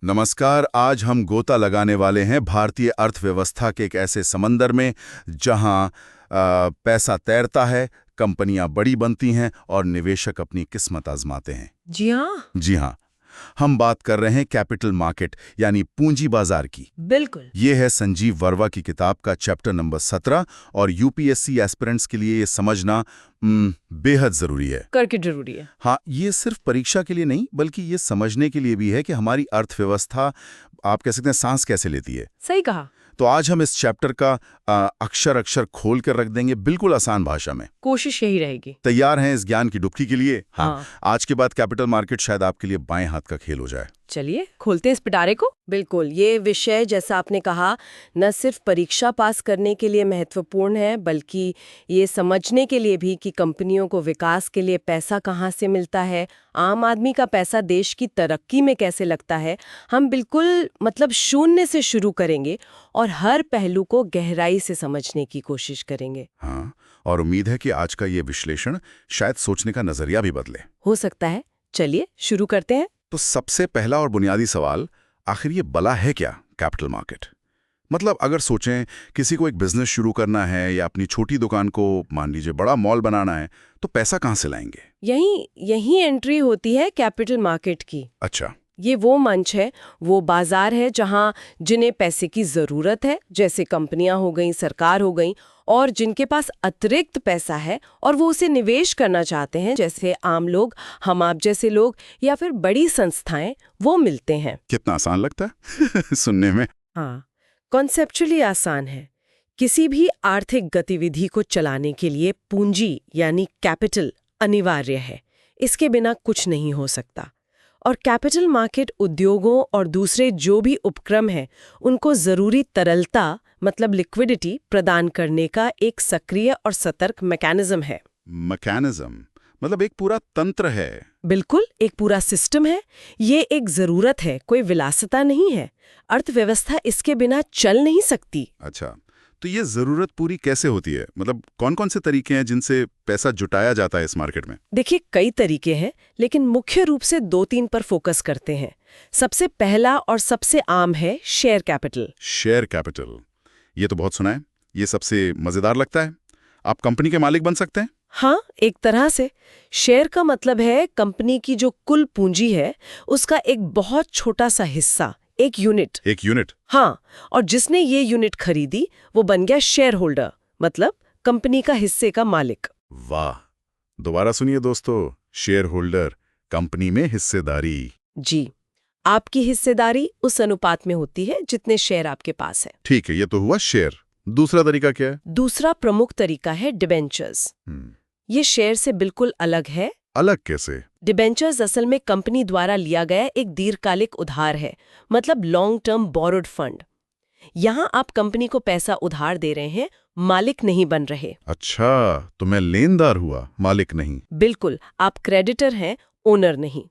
नमस्कार। आज हम गोता लगाने वाले हैं भारतीय अर्थव्यवस्था के एक ऐसे समंदर में जहां पैसा तैरता है, कंपनियां बड़ी बनती हैं और निवेशक अपनी किस्मत आजमाते हैं। जी हाँ, जी हां, हम बात कर रहे हैं कैपिटल मार्केट यानी पूंजी बाजार की। बिल्कुल। ये है संजीव वर्मा की किताब का चैप्टर नंबर 17 और यूपीएससी एस्पिरेंट्स के लिए ये समझना बेहद ज़रूरी है। करके जरूरी है। हाँ, ये सिर्फ परीक्षा के लिए नहीं बल्कि ये समझने के लिए भी है कि हमारी अर्थव्यवस्था, आप कह सकते हैं, सांस कैसे लेती है। सही कहा। तो आज हम इस चैप्टर का अक्षर अक्षर खोल कर रख देंगे, बिल्कुल आसान भाषा में। कोशिश यही रहेगी। तैयार हैं इस ज्ञान की डुबकी के लिए? हाँ। आज के बाद कैपिटल मार्केट शायद आपके लिए बाएं हाथ का खेल हो जाए। चलिए खोलते हैं इस पिटारे को। बिल्कुल, ये विषय जैसा आपने कहा न सिर्फ परीक्षा पास करने के लिए महत्वपूर्ण है बल्कि ये समझने के लिए भी कि कंपनियों को विकास के लिए पैसा कहाँ से मिलता है, आम आदमी का पैसा देश की तरक्की में कैसे लगता है। हम बिल्कुल शून्य से शुरू करेंगे और हर पहलू को गहराई से समझने की कोशिश करेंगे। हाँ, और उम्मीद है कि आज का ये विश्लेषण शायद सोचने का नजरिया भी बदले। हो सकता है। चलिए शुरू करते हैं। तो सबसे पहला और बुनियादी सवाल, आखिर ये भला है क्या कैपिटल मार्केट? मतलब अगर सोचें किसी को एक बिजनेस शुरू करना है या अपनी छोटी दुकान को, मान लीजिए, बड़ा मॉल बनाना है, तो पैसा कहाँ से लाएंगे? यही एंट्री होती है कैपिटल मार्केट की। अच्छा। ये वो मंच है, वो बाजार है जहां जिन्हें पैसे की जरूरत है, जैसे कंपनियां हो गई, सरकार हो गई, और जिनके पास अतिरिक्त पैसा है और वो उसे निवेश करना चाहते हैं, जैसे आम लोग, हम आप जैसे लोग या फिर बड़ी संस्थाएं, वो मिलते हैं। कितना आसान लगता है सुनने में। हाँ, कॉन्सेप्चुअली आसान है। किसी भी आर्थिक गतिविधि को चलाने के लिए पूंजी यानी कैपिटल अनिवार्य है। इसके बिना कुछ नहीं हो सकता। और कैपिटल मार्केट उद्योगों और दूसरे जो भी उपक्रम हैं, उनको जरूरी तरलता लिक्विडिटी प्रदान करने का एक सक्रिय और सतर्क मैकेनिज्म है। मैकेनिज्म मतलब एक पूरा तंत्र है। बिल्कुल, एक पूरा सिस्टम है। ये एक जरूरत है, कोई विलासिता नहीं है। अर्थव्यवस्था इसके बिना चल नहीं सकती। अच्छा, तो ये जरूरत पूरी कैसे होती है? मतलब कौन कौन से तरीके हैं जिनसे पैसा जुटाया जाता है इस मार्केट में? देखिए, कई तरीके हैं, लेकिन मुख्य रूप से 2-3 पर फोकस करते हैं। सबसे पहला और सबसे आम है शेयर कैपिटल। शेयर कैपिटल, ये तो बहुत सुना है। ये सबसे मजेदार लगता है। आप कंपनी के मालिक बन सकते हैं। हाँ, एक तरह से। शेयर का मतलब है कंपनी की जो कुल पूंजी है उसका एक बहुत छोटा सा हिस्सा, एक यूनिट। एक यूनिट? हाँ, और जिसने ये यूनिट खरीदी वो बन गया शेयर होल्डर, मतलब कंपनी का हिस्से का मालिक। वाह, दोबारा सुनिए दोस्तों। शेयर होल्डर, कंपनी में हिस्सेदारी। जी, आपकी हिस्सेदारी उस अनुपात में होती है जितने शेयर आपके पास है। ठीक है, ये तो हुआ शेयर। दूसरा तरीका क्या है? दूसरा प्रमुख तरीका है डिबेंचर्स। ये शेयर से बिल्कुल अलग है। अलग कैसे? डिबेंचर्स असल में कंपनी द्वारा लिया गया एक दीर्घकालिक उधार है, मतलब लॉन्ग टर्म बोरोड फंड। यहाँ आप कंपनी को पैसा उधार दे रहे हैं, मालिक नहीं बन रहे। अच्छा, तो मैं लेनदार हुआ, मालिक नहीं। बिल्कुल, आप क्रेडिटर हैं, ओनर नहीं।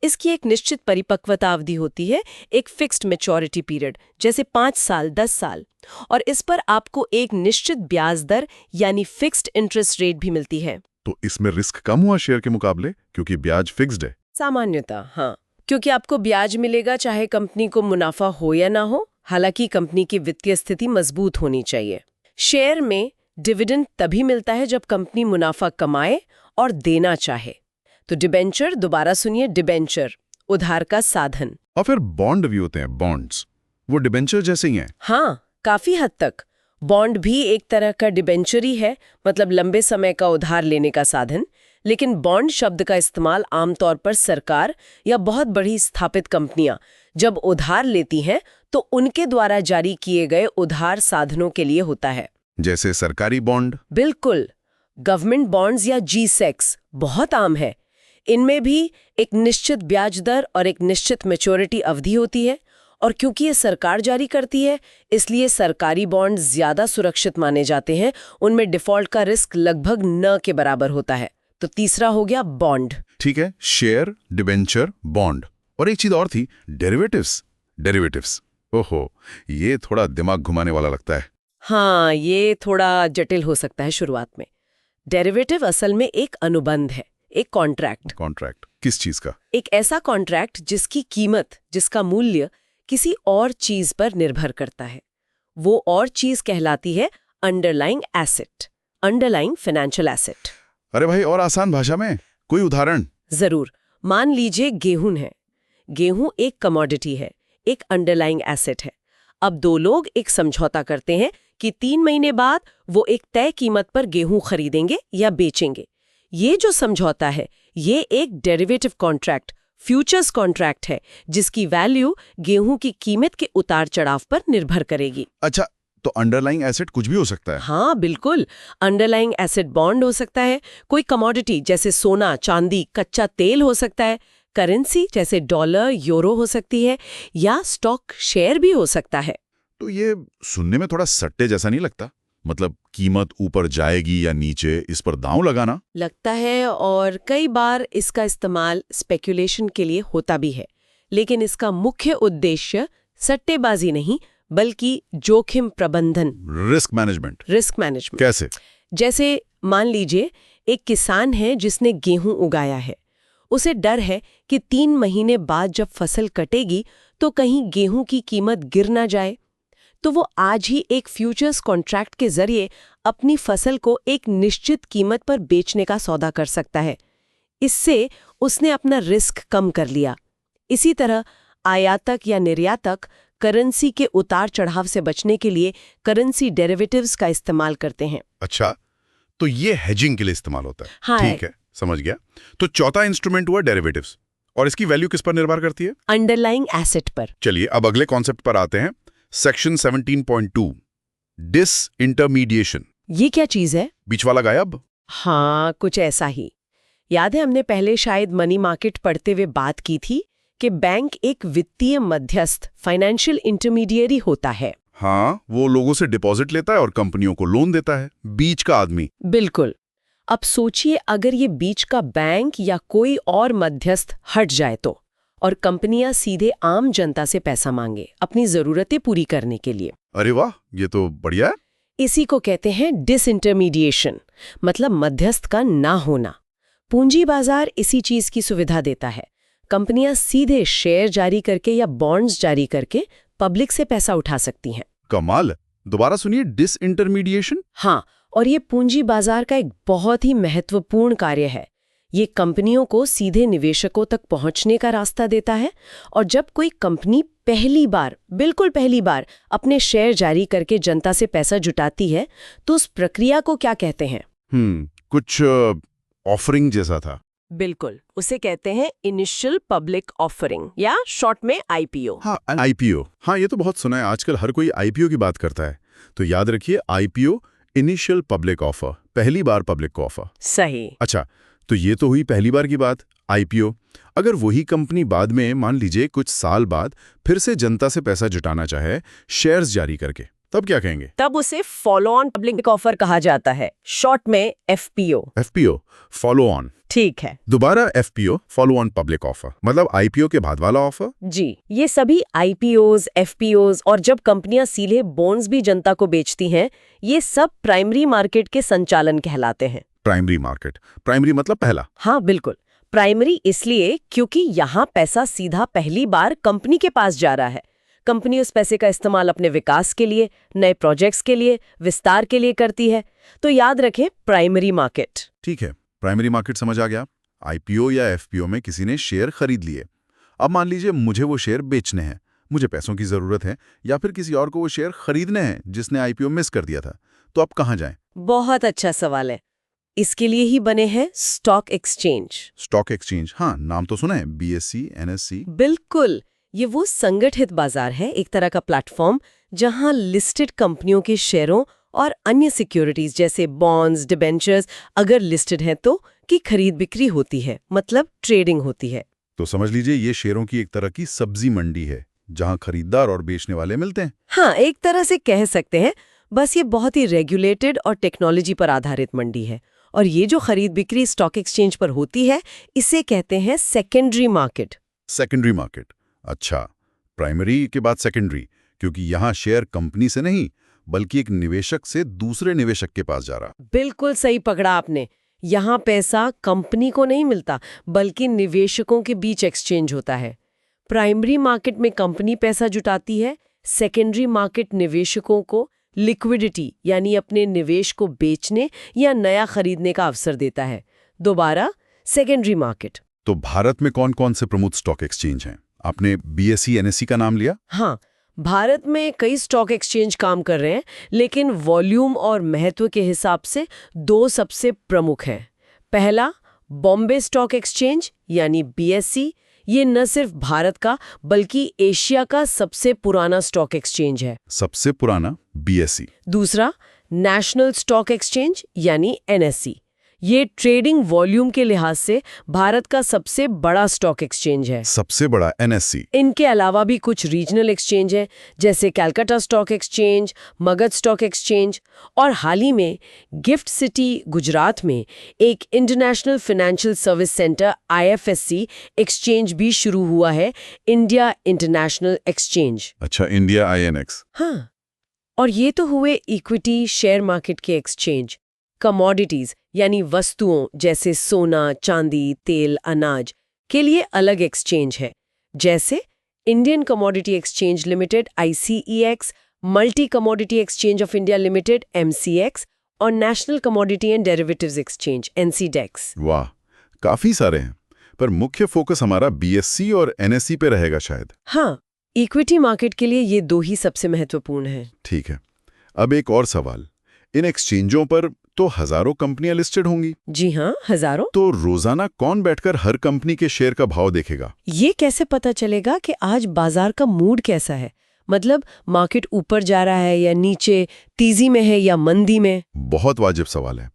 इसकी एक निश्चित परिपक्वता अवधि होती है, एक फिक्स्ड मैच्योरिटी पीरियड, जैसे 5 साल, 10 साल, और इस पर आपको एक निश्चित ब्याज दर यानी फिक्स्ड इंटरेस्ट रेट भी मिलती है। तो इसमें रिस्क कम हुआ शेयर के मुकाबले, क्योंकि ब्याज फिक्स्ड है। सामान्यतः हाँ, क्योंकि आपको ब्याज मिलेगा चाहे कंपनी को मुनाफा हो या ना हो। हालांकि कंपनी की वित्तीय स्थिति मजबूत होनी चाहिए। शेयर में डिविडेंड तभी मिलता है जब कंपनी मुनाफा कमाए और देना चाहे। तो डिबेंचर, दोबारा सुनिए, डिबेंचर उधार का साधन। और फिर बॉन्ड भी होते हैं, बॉन्ड्स, वो डिबेंचर जैसे ही हैं। हाँ, काफी हद तक। बॉन्ड भी एक तरह का डिबेंचर ही है, मतलब लंबे समय का उधार लेने का साधन। लेकिन बॉन्ड शब्द का इस्तेमाल आमतौर पर सरकार या बहुत बड़ी स्थापित कंपनियां जब उधार लेती हैं तो उनके द्वारा जारी किए गए उधार साधनों के लिए होता है। जैसे सरकारी बॉन्ड? बिल्कुल, गवर्नमेंट बॉन्ड्स या G-Secs बहुत आम है। इनमें भी एक निश्चित ब्याज दर और एक निश्चित मैच्योरिटी अवधि होती है, और क्योंकि ये सरकार जारी करती है इसलिए सरकारी बॉन्ड ज्यादा सुरक्षित माने जाते हैं। उनमें डिफॉल्ट का रिस्क लगभग न के बराबर होता है। तो तीसरा हो गया बॉन्ड। ठीक है, शेयर, डिबेंचर, बॉन्ड, और एक चीज और थी, डेरिवेटिव्स। डेरिवेटिव्स, ओहो, ये थोड़ा दिमाग घुमाने वाला लगता है। हाँ, ये थोड़ा जटिल हो सकता है शुरुआत में। डेरिवेटिव असल में एक अनुबंध है, एक कॉन्ट्रैक्ट। किस चीज का? एक ऐसा कॉन्ट्रैक्ट जिसकी कीमत, जिसका मूल्य किसी और चीज पर निर्भर करता है। वो और चीज कहलाती है underlying asset, underlying financial asset. अरे भाई, और आसान भाषा में कोई उदाहरण? जरूर। मान लीजिए गेहूं है। गेहूं एक कमोडिटी है, एक अंडरलाइंग एसेट है। अब दो लोग एक समझौता करते हैं कि 3 महीने बाद वो एक तय कीमत पर गेहूं खरीदेंगे या बेचेंगे। ये जो समझौता है, ये एक डेरिवेटिव कॉन्ट्रैक्ट, फ्यूचर्स कॉन्ट्रैक्ट है, जिसकी वैल्यू गेहूं की कीमत के उतार चढ़ाव पर निर्भर करेगी। अच्छा, तो अंडरलाइंग एसेट कुछ भी हो सकता है? हाँ बिल्कुल। अंडरलाइंग एसेट बॉन्ड हो सकता है, कोई कमोडिटी जैसे सोना, चांदी, कच्चा तेल हो सकता है, करेंसी जैसे डॉलर, यूरो हो सकती है, या स्टॉक शेयर भी हो सकता है। तो ये सुनने में थोड़ा सट्टे जैसा नहीं लगता? मतलब कीमत ऊपर जाएगी या नीचे, इस पर दांव लगाना? लगता है, और कई बार इसका इस्तेमाल स्पेकुलेशन के लिए होता भी है। लेकिन इसका मुख्य उद्देश्य सट्टेबाजी नहीं, बल्कि जोखिम प्रबंधन, रिस्क मैनेजमेंट। Risk management. कैसे? जैसे मान लीजिए एक किसान है जिसने गेहूं उगाया है। उसे डर है कि 3 महीने बाद जब फसल कटेगी तो कहीं गेहूं की कीमत गिर ना जाए। तो वो आज ही एक फ्यूचर्स कॉन्ट्रैक्ट के जरिए अपनी फसल को एक निश्चित कीमत पर बेचने का सौदा कर सकता है। इससे उसने अपना रिस्क कम कर लिया। इसी तरह आयातक या निर्यातक करेंसी के उतार चढ़ाव से बचने के लिए करेंसी डेरिवेटिव्स का इस्तेमाल करते हैं। अच्छा, तो ये हेजिंग के लिए इस्तेमाल होता है। हाँ, ठीक है, समझ गया। तो चौथा इंस्ट्रूमेंट हुआ डेरिवेटिव्स, और इसकी वैल्यू किस पर निर्भर करती है? अंडरलाइंग एसेट पर। चलिए अब अगले कॉन्सेप्ट पर आते हैं। सेक्शन 17.2, डिसइंटरमीडिएशन। ये क्या चीज है? बीच वाला गायब? हाँ, कुछ ऐसा ही। याद है हमने पहले शायद मनी मार्केट पढ़ते हुए बात की थी कि बैंक एक वित्तीय मध्यस्थ, फाइनेंशियल इंटरमीडिएरी होता है। हाँ, वो लोगों से डिपॉजिट लेता है और कंपनियों को लोन देता है, बीच का आदमी। बिल्कुल। अब सोचिए अगर ये बीच का बैंक या कोई और मध्यस्थ हट जाए तो, और कंपनियां सीधे आम जनता से पैसा मांगे अपनी जरूरतें पूरी करने के लिए। अरे वाह, ये तो बढ़िया है। इसी को कहते हैं डिसइंटरमीडिएशन, मतलब मध्यस्थ का ना होना। पूंजी बाजार इसी चीज की सुविधा देता है। कंपनियां सीधे शेयर जारी करके या बॉन्ड्स जारी करके पब्लिक से पैसा उठा सकती हैं। कमाल। दोबारा सुनिए, डिसइंटरमीडिएशन। हाँ, और ये पूंजी बाजार का एक बहुत ही महत्वपूर्ण कार्य है। ये कंपनियों को सीधे निवेशकों तक पहुंचने का रास्ता देता है। और जब कोई कंपनी पहली बार, बिल्कुल पहली बार अपने शेयर जारी करके जनता से पैसा जुटाती है, तो उस प्रक्रिया को क्या कहते हैं? कुछ ऑफरिंग जैसा था। बिल्कुल, उसे कहते हैं इनिशियल पब्लिक ऑफरिंग, या शॉर्ट में आईपीओ। हाँ, आईपीओ। हाँ, ये तो बहुत सुना है, आजकल हर कोई आईपीओ की बात करता है। तो याद रखिए, आईपीओ, इनिशियल पब्लिक ऑफर, पहली बार पब्लिक ऑफर। सही। अच्छा, तो ये तो हुई पहली बार की बात, आईपीओ। अगर वही कंपनी बाद में, मान लीजिए कुछ साल बाद, फिर से जनता से पैसा जुटाना चाहे शेयर्स जारी करके, तब क्या कहेंगे? तब उसे फॉलो ऑन पब्लिक ऑफर कहा जाता है, शॉर्ट में एफपीओ। FPO, follow on. ठीक है। दोबारा FPO, follow on public offer, मतलब आईपीओ के बाद वाला ऑफर। जी, ये सभी आईपीओज, एफपीओज और जब कंपनियां सीधे बॉन्ड्स भी जनता को बेचती हैं, ये सब प्राइमरी मार्केट के संचालन कहलाते हैं। प्राइमरी मार्केट, प्राइमरी मतलब पहला? हाँ बिल्कुल, प्राइमरी इसलिए क्योंकि यहाँ पैसा सीधा पहली बार कंपनी के पास जा रहा है। कंपनी उस पैसे का इस्तेमाल अपने विकास के लिए, नए प्रोजेक्ट्स के लिए, विस्तार के लिए करती है। तो याद रखें, प्राइमरी मार्केट। ठीक है, प्राइमरी मार्केट समझ आ गया। आईपीओ या एफपीओ में किसी ने शेयर खरीद लिए। अब मान लीजिए मुझे वो शेयर बेचने हैं, मुझे पैसों की जरूरत है, या फिर किसी और को वो शेयर खरीदने हैं जिसने आईपीओ मिस कर दिया था, तो अब कहाँ जाएं? बहुत अच्छा सवाल है। इसके लिए ही बने हैं स्टॉक एक्सचेंज। स्टॉक एक्सचेंज, हाँ, नाम तो सुना है, बीएससी, एनएससी। बिल्कुल, ये वो संगठित बाजार है, एक तरह का प्लेटफॉर्म जहां लिस्टेड कंपनियों के शेयरों और अन्य सिक्योरिटीज जैसे बॉन्ड्स, डिबेंचर्स अगर लिस्टेड हैं तो की खरीद बिक्री होती है, मतलब ट्रेडिंग होती है। तो समझ लीजिए ये शेयरों की एक तरह की सब्जी मंडी है, जहां खरीददार और बेचने वाले मिलते हैं। हाँ, एक तरह से कह सकते हैं। बस ये बहुत ही रेगुलेटेड और टेक्नोलॉजी पर आधारित मंडी है। और ये जो खरीद बिक्री स्टॉक एक्सचेंज पर होती है, इसे कहते हैं सेकेंडरी मार्केट। सेकेंडरी मार्केट, अच्छा। प्राइमरी के बाद सेकेंडरी, क्योंकि यहाँ शेयर कंपनी से नहीं बल्कि एक निवेशक से दूसरे निवेशक के पास जा रहा। बिल्कुल सही पकड़ा आपने। यहाँ पैसा कंपनी को नहीं मिलता, बल्कि निवेशकों के बीच एक्सचेंज होता है। प्राइमरी मार्केट में कंपनी पैसा जुटाती है, सेकेंडरी मार्केट निवेशकों को लिक्विडिटी यानी अपने निवेश को बेचने या नया खरीदने का अवसर देता है। दोबारा सेकेंडरी मार्केट। तो भारत में कौन कौन से प्रमुख स्टॉक एक्सचेंज हैं? आपने BSE NSE का नाम लिया। हाँ, भारत में कई स्टॉक एक्सचेंज काम कर रहे हैं, लेकिन वॉल्यूम और महत्व के हिसाब से दो सबसे प्रमुख हैं। पहला, बॉम्बे स्टॉक एक्सचेंज यानी BSE। ये न सिर्फ भारत का बल्कि एशिया का सबसे पुराना स्टॉक एक्सचेंज है। सबसे पुराना BSE। दूसरा, नेशनल स्टॉक एक्सचेंज यानी NSE। ये ट्रेडिंग वॉल्यूम के लिहाज से भारत का सबसे बड़ा स्टॉक एक्सचेंज है। सबसे बड़ा NSE। इनके अलावा भी कुछ रीजनल एक्सचेंज हैं, जैसे Calcutta stock exchange, Magadh stock exchange, और हाल ही में गिफ्ट सिटी गुजरात में एक international financial service centre IFSC exchange भी शुरू हुआ है, इंडिया इंटरनेशनल एक्सचेंज। अच्छा, इंडिया INX। हाँ, और ये तो हुए इक्विटी शेयर मार्केट के एक्सचेंज। कमोडिटीज यानी वस्तुओं जैसे सोना, चांदी, तेल, अनाज के लिए अलग एक्सचेंज है, जैसे Indian commodity exchange limited ICEX, multi commodity exchange of India limited MCX और national commodity and derivatives exchange NCDEX। वाह, काफी सारे हैं, पर मुख्य फोकस हमारा BSE और NSE पे रहेगा शायद। हाँ, इक्विटी मार्केट के लिए ये दो ही सबसे महत्वपूर्ण हैं। ठीक है, अब एक और सवाल। इन एक्सचेंजों पर तो हजारों कंपनियां लिस्टेड होंगी। जी हाँ, हजारों। तो रोजाना कौन बैठकर हर कंपनी के शेयर का भाव देखेगा? ये कैसे पता चलेगा कि आज बाजार का मूड कैसा है? मतलब मार्केट ऊपर जा रहा है या नीचे, तेजी में है या मंदी में? बहुत वाजिब सवाल है,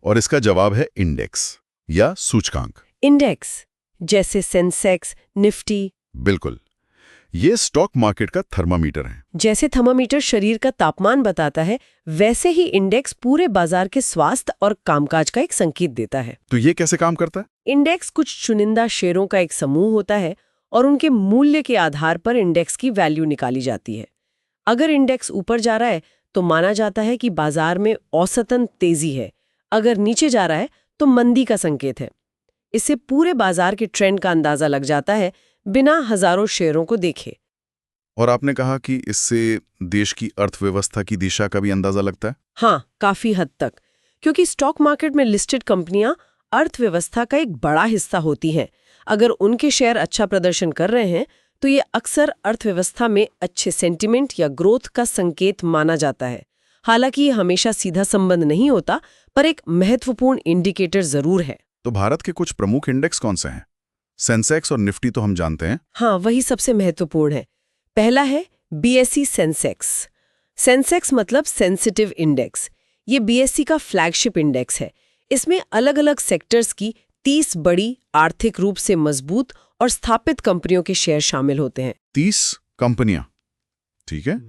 और इसका जवाब है इंडेक्स या सूचकांक। इंडेक्स जैसे सेंसेक्स, निफ्टी। बिल्कुल, ये स्टॉक मार्केट का थर्मामीटर है। जैसे थर्मामीटर शरीर का तापमान बताता है, वैसे ही इंडेक्स पूरे बाजार के स्वास्थ्य और कामकाज का एक संकेत देता है। तो ये कैसे काम करता है? इंडेक्स कुछ चुनिंदा शेयरों का एक समूह होता है और उनके मूल्य के आधार पर इंडेक्स की वैल्यू निकाली जाती है। अगर इंडेक्स ऊपर जा रहा है तो माना जाता है कि बाजार में औसतन तेजी है, अगर नीचे जा रहा है तो मंदी का संकेत है। इससे पूरे बाजार के ट्रेंड का अंदाजा लग जाता है, बिना हजारों शेयरों को देखे। और आपने कहा कि इससे देश की अर्थव्यवस्था की दिशा का भी अंदाजा लगता है? हाँ, काफी हद तक, क्योंकि स्टॉक मार्केट में लिस्टेड कंपनियां अर्थव्यवस्था का एक बड़ा हिस्सा होती हैं। अगर उनके शेयर अच्छा प्रदर्शन कर रहे हैं तो ये अक्सर अर्थव्यवस्था में अच्छे सेंटिमेंट या ग्रोथ का संकेत माना जाता है। हालांकि ये हमेशा सीधा संबंध नहीं होता, पर एक महत्वपूर्ण इंडिकेटर जरूर है। तो भारत के कुछ प्रमुख इंडेक्स कौन से हैं? सेंसेक्स और निफ्टी तो हम जानते हैं। हाँ, वही सबसे महत्वपूर्ण है। पहला है BSE सेंसेक्स। सेंसेक्स मतलब सेंसिटिव इंडेक्स। ये BSE का फ्लैगशिप इंडेक्स है। इसमें अलग अलग सेक्टर्स की 30 बड़ी, आर्थिक रूप से मजबूत और स्थापित कंपनियों के शेयर शामिल होते हैं। 30 कंपनियां, ठीक है।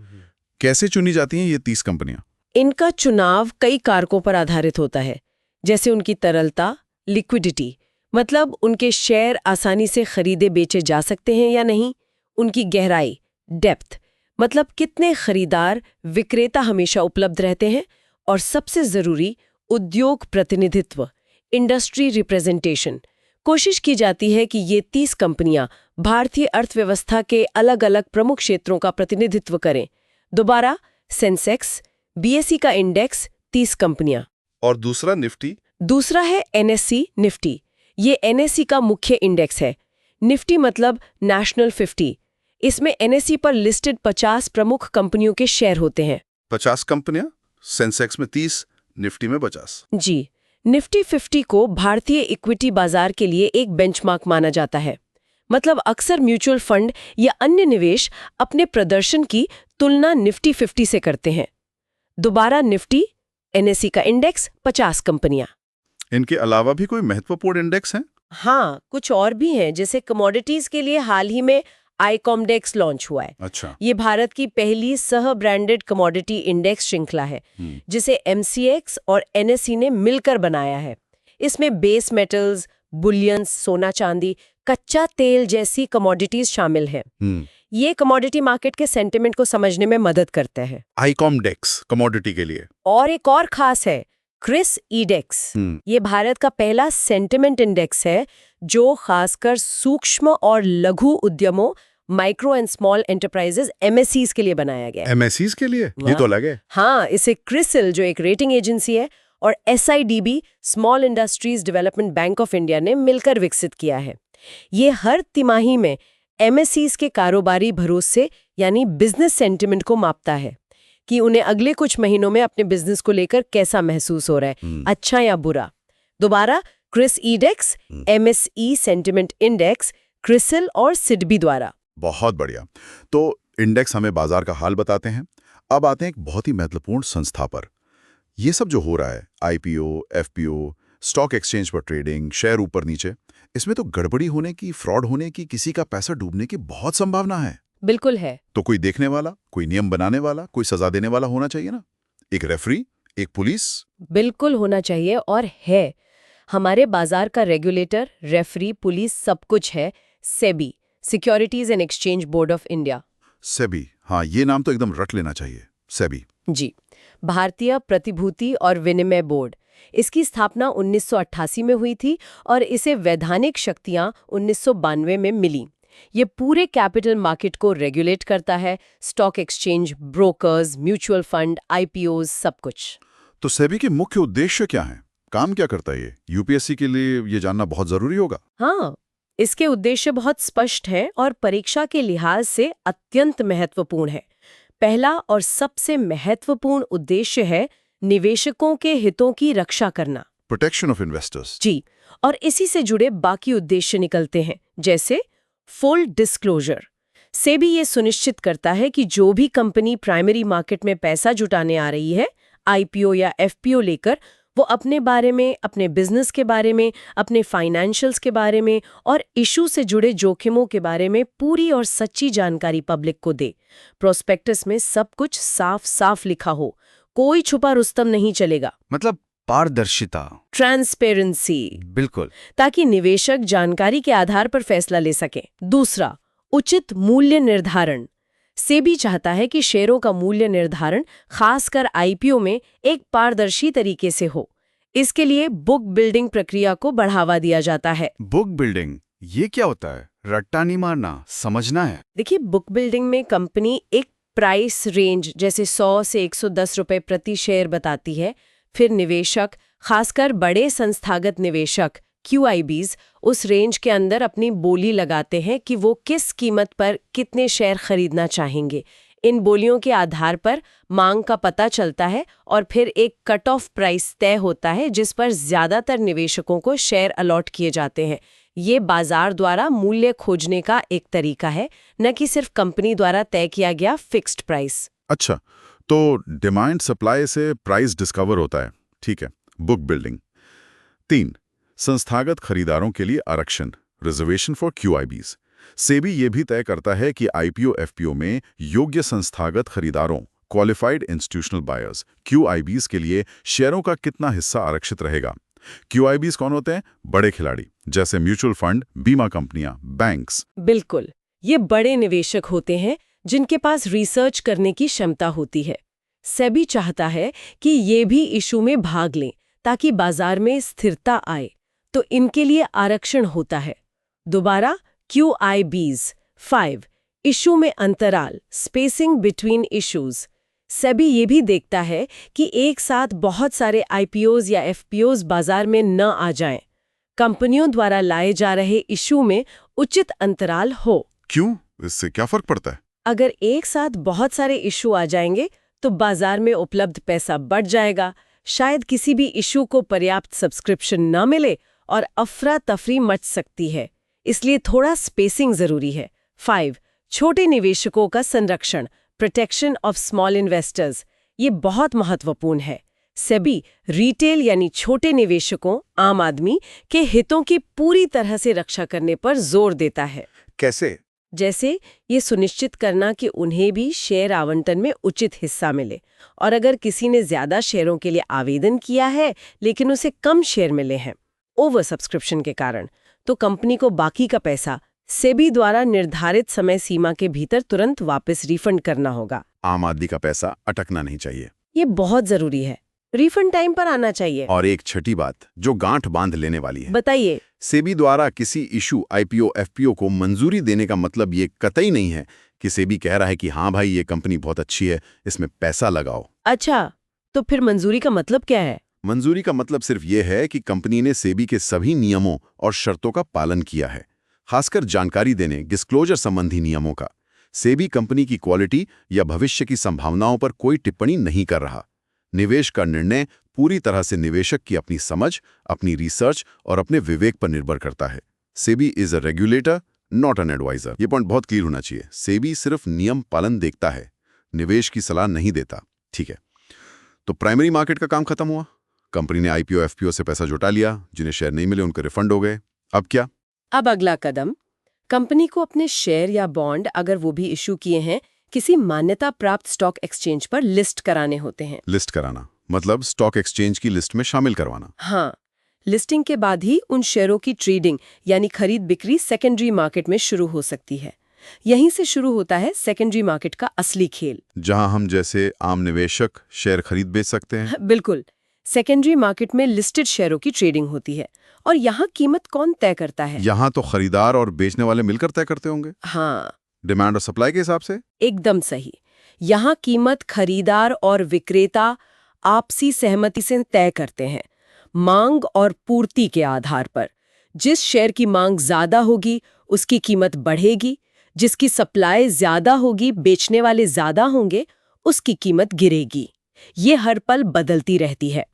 कैसे चुनी जाती हैं ये 30 कंपनियां? इनका चुनाव कई कारकों पर आधारित होता है, जैसे उनकी तरलता, लिक्विडिटी, मतलब उनके शेयर आसानी से खरीदे बेचे जा सकते हैं या नहीं, उनकी गहराई, डेप्थ, मतलब कितने खरीदार विक्रेता हमेशा उपलब्ध रहते हैं, और सबसे जरूरी उद्योग प्रतिनिधित्व, इंडस्ट्री रिप्रेजेंटेशन। कोशिश की जाती है कि ये 30 कंपनियां भारतीय अर्थव्यवस्था के अलग अलग प्रमुख क्षेत्रों का प्रतिनिधित्व करें। दोबारा, सेंसेक्स, BSE का इंडेक्स 30 कंपनियां। और दूसरा निफ्टी? दूसरा है NSE निफ्टी। ये NSE का मुख्य इंडेक्स है। निफ्टी मतलब नेशनल 50। इसमें NSE पर लिस्टेड 50 प्रमुख कंपनियों के शेयर होते हैं। 50 कंपनियां, सेंसेक्स में 30, निफ्टी में 50। जी, निफ्टी 50 को भारतीय इक्विटी बाजार के लिए एक बेंचमार्क माना जाता है। मतलब अक्सर म्यूचुअल फंड या अन्य निवेश अपने प्रदर्शन की तुलना निफ्टी 50 से करते हैं। दोबारा निफ्टी, NSE का इंडेक्स 50 कंपनियां। इनके अलावा भी कोई महत्वपूर्ण इंडेक्स हैं? हाँ, कुछ और भी हैं, जैसे कमोडिटीज के लिए हाल ही में ICOMDEX लॉन्च हुआ है। अच्छा। ये भारत की पहली सह ब्रांडेड कमोडिटी इंडेक्स श्रृंखला है, जिसे MCX और NSE ने मिलकर बनाया है। इसमें बेस मेटल्स, बुलियंस, सोना चांदी, कच्चा तेल जैसी कमोडिटीज शामिल हैं। ये कमोडिटी मार्केट के सेंटिमेंट को समझने में मदद करते हैं। ICOMDEX कमोडिटी के लिए। और एक और खास है, क्रिस ईडेक्स ये भारत का पहला सेंटिमेंट इंडेक्स है जो खासकर सूक्ष्म और लघु उद्यमों माइक्रो एंड स्मॉल एंटरप्राइजेज एमएससीज के लिए बनाया गया है। एमएससीज के लिए ये तो अलग है। हाँ, इसे क्रिसिल जो एक रेटिंग एजेंसी है और SIDB small industries development bank of India ने मिलकर विकसित किया है। ये हर तिमाही में एमएससीज के कारोबारी भरोसे यानी बिजनेस सेंटिमेंट को मापता है कि उन्हें अगले कुछ महीनों में अपने बिजनेस को लेकर कैसा महसूस हो रहा है, अच्छा या बुरा। दोबारा CRISIDEX, MSE sentiment index, CRISIL और सिडबी द्वारा। बहुत बढ़िया। तो इंडेक्स हमें बाजार का हाल बताते हैं। अब आते हैं एक बहुत ही महत्वपूर्ण संस्था पर। ये सब जो हो रहा है, आईपीओ, एफपीओ, स्टॉक एक्सचेंज पर ट्रेडिंग, शेयर ऊपर नीचे, इसमें तो गड़बड़ी होने की, फ्रॉड होने की, किसी का पैसा डूबने की बहुत संभावना है। बिल्कुल है। तो कोई देखने वाला, कोई नियम बनाने वाला, कोई सजा देने वाला होना चाहिए ना। एक रेफरी, एक पुलिस। बिल्कुल होना चाहिए और है। हमारे बाजार का रेगुलेटर, रेफरी, पुलिस सब कुछ है। SEBI, securities and exchange board of India. SEBI, हाँ, ये नाम तो एकदम रट लेना चाहिए। सेबी जी, भारतीय प्रतिभूति और विनिमय बोर्ड। इसकी स्थापना 1988 में हुई थी और इसे वैधानिक शक्तियां 1992 में मिली। ये पूरे कैपिटल मार्केट को रेगुलेट करता है, stock exchange, brokers, mutual fund, IPOs, सब कुछ। तो सेबी के मुख्य उद्देश्य क्या हैं? काम क्या करता है ये? यूपीएससी के लिए ये जानना बहुत जरूरी होगा। हाँ, इसके उद्देश्य बहुत स्पष्ट हैं और परीक्षा के लिहाज से अत्यंत महत्वपूर्ण है। पहला और सबसे महत्वपूर्ण उद्देश्य है निवेशकों के हितों की रक्षा करना, प्रोटेक्शन ऑफ इन्वेस्टर्स। जी, और इसी से जुड़े बाकी उद्देश्य निकलते हैं, जैसे फुल डिस्क्लोजर। सेबी ये सुनिश्चित करता है कि जो भी कंपनी प्राइमरी मार्केट में पैसा जुटाने आ रही है, आईपीओ या एफपीओ लेकर, वो अपने बारे में, अपने बिजनेस के बारे में, अपने फाइनेंशियल्स के बारे में और इशू से जुड़े जोखिमों के बारे में पूरी और सच्ची जानकारी पब्लिक को दे। प्रोस्पेक्टस में सब कुछ साफ साफ लिखा हो, कोई छुपा रुस्तम नहीं चलेगा। मतलब पारदर्शिता, ट्रांसपेरेंसी, बिल्कुल, ताकि निवेशक जानकारी के आधार पर फैसला ले सके। दूसरा, उचित मूल्य निर्धारण। सेबी चाहता है कि शेयरों का मूल्य निर्धारण खासकर आईपीओ में एक पारदर्शी तरीके से हो। इसके लिए बुक बिल्डिंग प्रक्रिया को बढ़ावा दिया जाता है। बुक बिल्डिंग, ये क्या होता है? रट्टा नहीं मारना, समझना है। देखिए, बुक बिल्डिंग में कंपनी एक प्राइस रेंज जैसे 100 से 110 रुपए प्रति शेयर बताती है। फिर निवेशक, खासकर बड़े संस्थागत निवेशक QIBs, उस रेंज के अंदर अपनी बोली लगाते हैं कि वो किस कीमत पर कितने शेयर खरीदना चाहेंगे। इन बोलियों के आधार पर मांग का पता चलता है और फिर एक कट ऑफ प्राइस तय होता है जिस पर ज्यादातर निवेशकों को शेयर अलॉट किए जाते हैं। ये बाजार द्वारा मूल्य खोजने का एक तरीका है, न कि सिर्फ कंपनी द्वारा तय किया गया फिक्स्ड प्राइस। अच्छा, तो डिमांड सप्लाई से प्राइस डिस्कवर होता है, ठीक है। Book building. 3, संस्थागत खरीदारों के लिए आरक्षण, रिजर्वेशन फॉर QIBs। सेबी ये भी तय करता है कि आईपीओ एफपीओ में योग्य संस्थागत खरीदारों, क्वालिफाइड इंस्टीट्यूशनल बायर्स, QIBs के लिए शेयरों का कितना हिस्सा आरक्षित रहेगा। QIBs कौन होते हैं? बड़े खिलाड़ी, जैसे म्यूचुअल फंड, बीमा कंपनियां, बैंक्स। बिल्कुल, ये बड़े निवेशक होते हैं जिनके पास रिसर्च करने की क्षमता होती है। सेबी चाहता है कि ये भी इशू में भाग लें ताकि बाजार में स्थिरता आए, तो इनके लिए आरक्षण होता है। दोबारा QIBs। 5, इशू में अंतराल, स्पेसिंग बिटवीन इश्यूज। सेबी ये भी देखता है कि एक साथ बहुत सारे आईपीओज या एफपीओज बाजार में न आ जाएं। कंपनियों द्वारा लाए जा रहे इशू में उचित अंतराल हो। क्यों? इससे क्या फर्क पड़ता है? अगर एक साथ बहुत सारे इशू आ जाएंगे तो बाजार में उपलब्ध पैसा बढ़ जाएगा, शायद किसी भी इशू को पर्याप्त सब्सक्रिप्शन न मिले और अफरा तफरी मच सकती है। इसलिए थोड़ा स्पेसिंग जरूरी है। 5, छोटे निवेशकों का संरक्षण, प्रोटेक्शन ऑफ स्मॉल इन्वेस्टर्स। ये बहुत महत्वपूर्ण है। सेबी रिटेल यानी छोटे निवेशकों, आम आदमी के हितों की पूरी तरह से रक्षा करने पर जोर देता है। कैसे? जैसे ये सुनिश्चित करना कि उन्हें भी शेयर आवंटन में उचित हिस्सा मिले, और अगर किसी ने ज्यादा शेयरों के लिए आवेदन किया है लेकिन उसे कम शेयर मिले हैं ओवर सब्सक्रिप्शन के कारण, तो कंपनी को बाकी का पैसा सेबी द्वारा निर्धारित समय सीमा के भीतर तुरंत वापस रिफंड करना होगा। आम आदमी का पैसा अटकना नहीं चाहिए। ये बहुत जरूरी है। रिफंड टाइम पर आना चाहिए। और एक छठी बात जो गांठ बांध लेने वाली है, बताइए। सेबी द्वारा किसी इशू आईपीओ एफपीओ को मंजूरी देने का मतलब ये कतई नहीं है कि सेबी कह रहा है कि हाँ भाई ये कंपनी बहुत अच्छी है, इसमें पैसा लगाओ। अच्छा, तो फिर मंजूरी का मतलब क्या है? मंजूरी का मतलब सिर्फ ये है कि कंपनी ने सेबी के सभी नियमों और शर्तों का पालन किया है, खासकर जानकारी देने डिस्क्लोजर संबंधी नियमों का। सेबी कंपनी की क्वालिटी या भविष्य की संभावनाओं पर कोई टिप्पणी नहीं कर रहा। निवेश का निर्णय पूरी तरह से निवेशक की अपनी समझ, अपनी रिसर्च और अपने विवेक पर निर्भर करता है। SEBI is a regulator, not an adviser. ये पॉइंट बहुत क्लियर होना चाहिए। सेबी सिर्फ नियम पालन देखता है, निवेश की सलाह नहीं देता। ठीक है, तो प्राइमरी मार्केट का काम खत्म हुआ। कंपनी ने आईपीओ एफपीओ से पैसा जुटा लिया, जिन्हें शेयर नहीं मिले उनके रिफंड हो गए। अब क्या? अब अगला कदम, कंपनी को अपने शेयर या बॉन्ड, अगर वो भी इशू किए हैं, किसी मान्यता प्राप्त स्टॉक एक्सचेंज पर लिस्ट कराने होते हैं। लिस्ट कराना मतलब स्टॉक एक्सचेंज की लिस्ट में शामिल करवाना। हाँ, लिस्टिंग के बाद ही उन शेयरों की ट्रेडिंग यानी खरीद बिक्री सेकेंडरी मार्केट में शुरू हो सकती है। यहीं से शुरू होता है सेकेंडरी मार्केट का असली खेल। जहां हम जैसे आम निवेशक शेयर खरीद बेच सकते हैं। बिल्कुल, सेकेंडरी मार्केट में लिस्टेड शेयरों की ट्रेडिंग होती है और यहाँ कीमत कौन तय करता है? यहां तो खरीदार और बेचने वाले मिलकर तय करते होंगे, हाँ, डिमांड और सप्लाई के हिसाब से। एकदम सही। यहाँ कीमत खरीदार और विक्रेता आपसी सहमति से तय करते हैं, मांग और पूर्ति के आधार पर। जिस शेयर की मांग ज्यादा होगी उसकी कीमत बढ़ेगी, जिसकी सप्लाई ज्यादा होगी, बेचने वाले ज्यादा होंगे, उसकी कीमत गिरेगी। ये हर पल बदलती रहती है।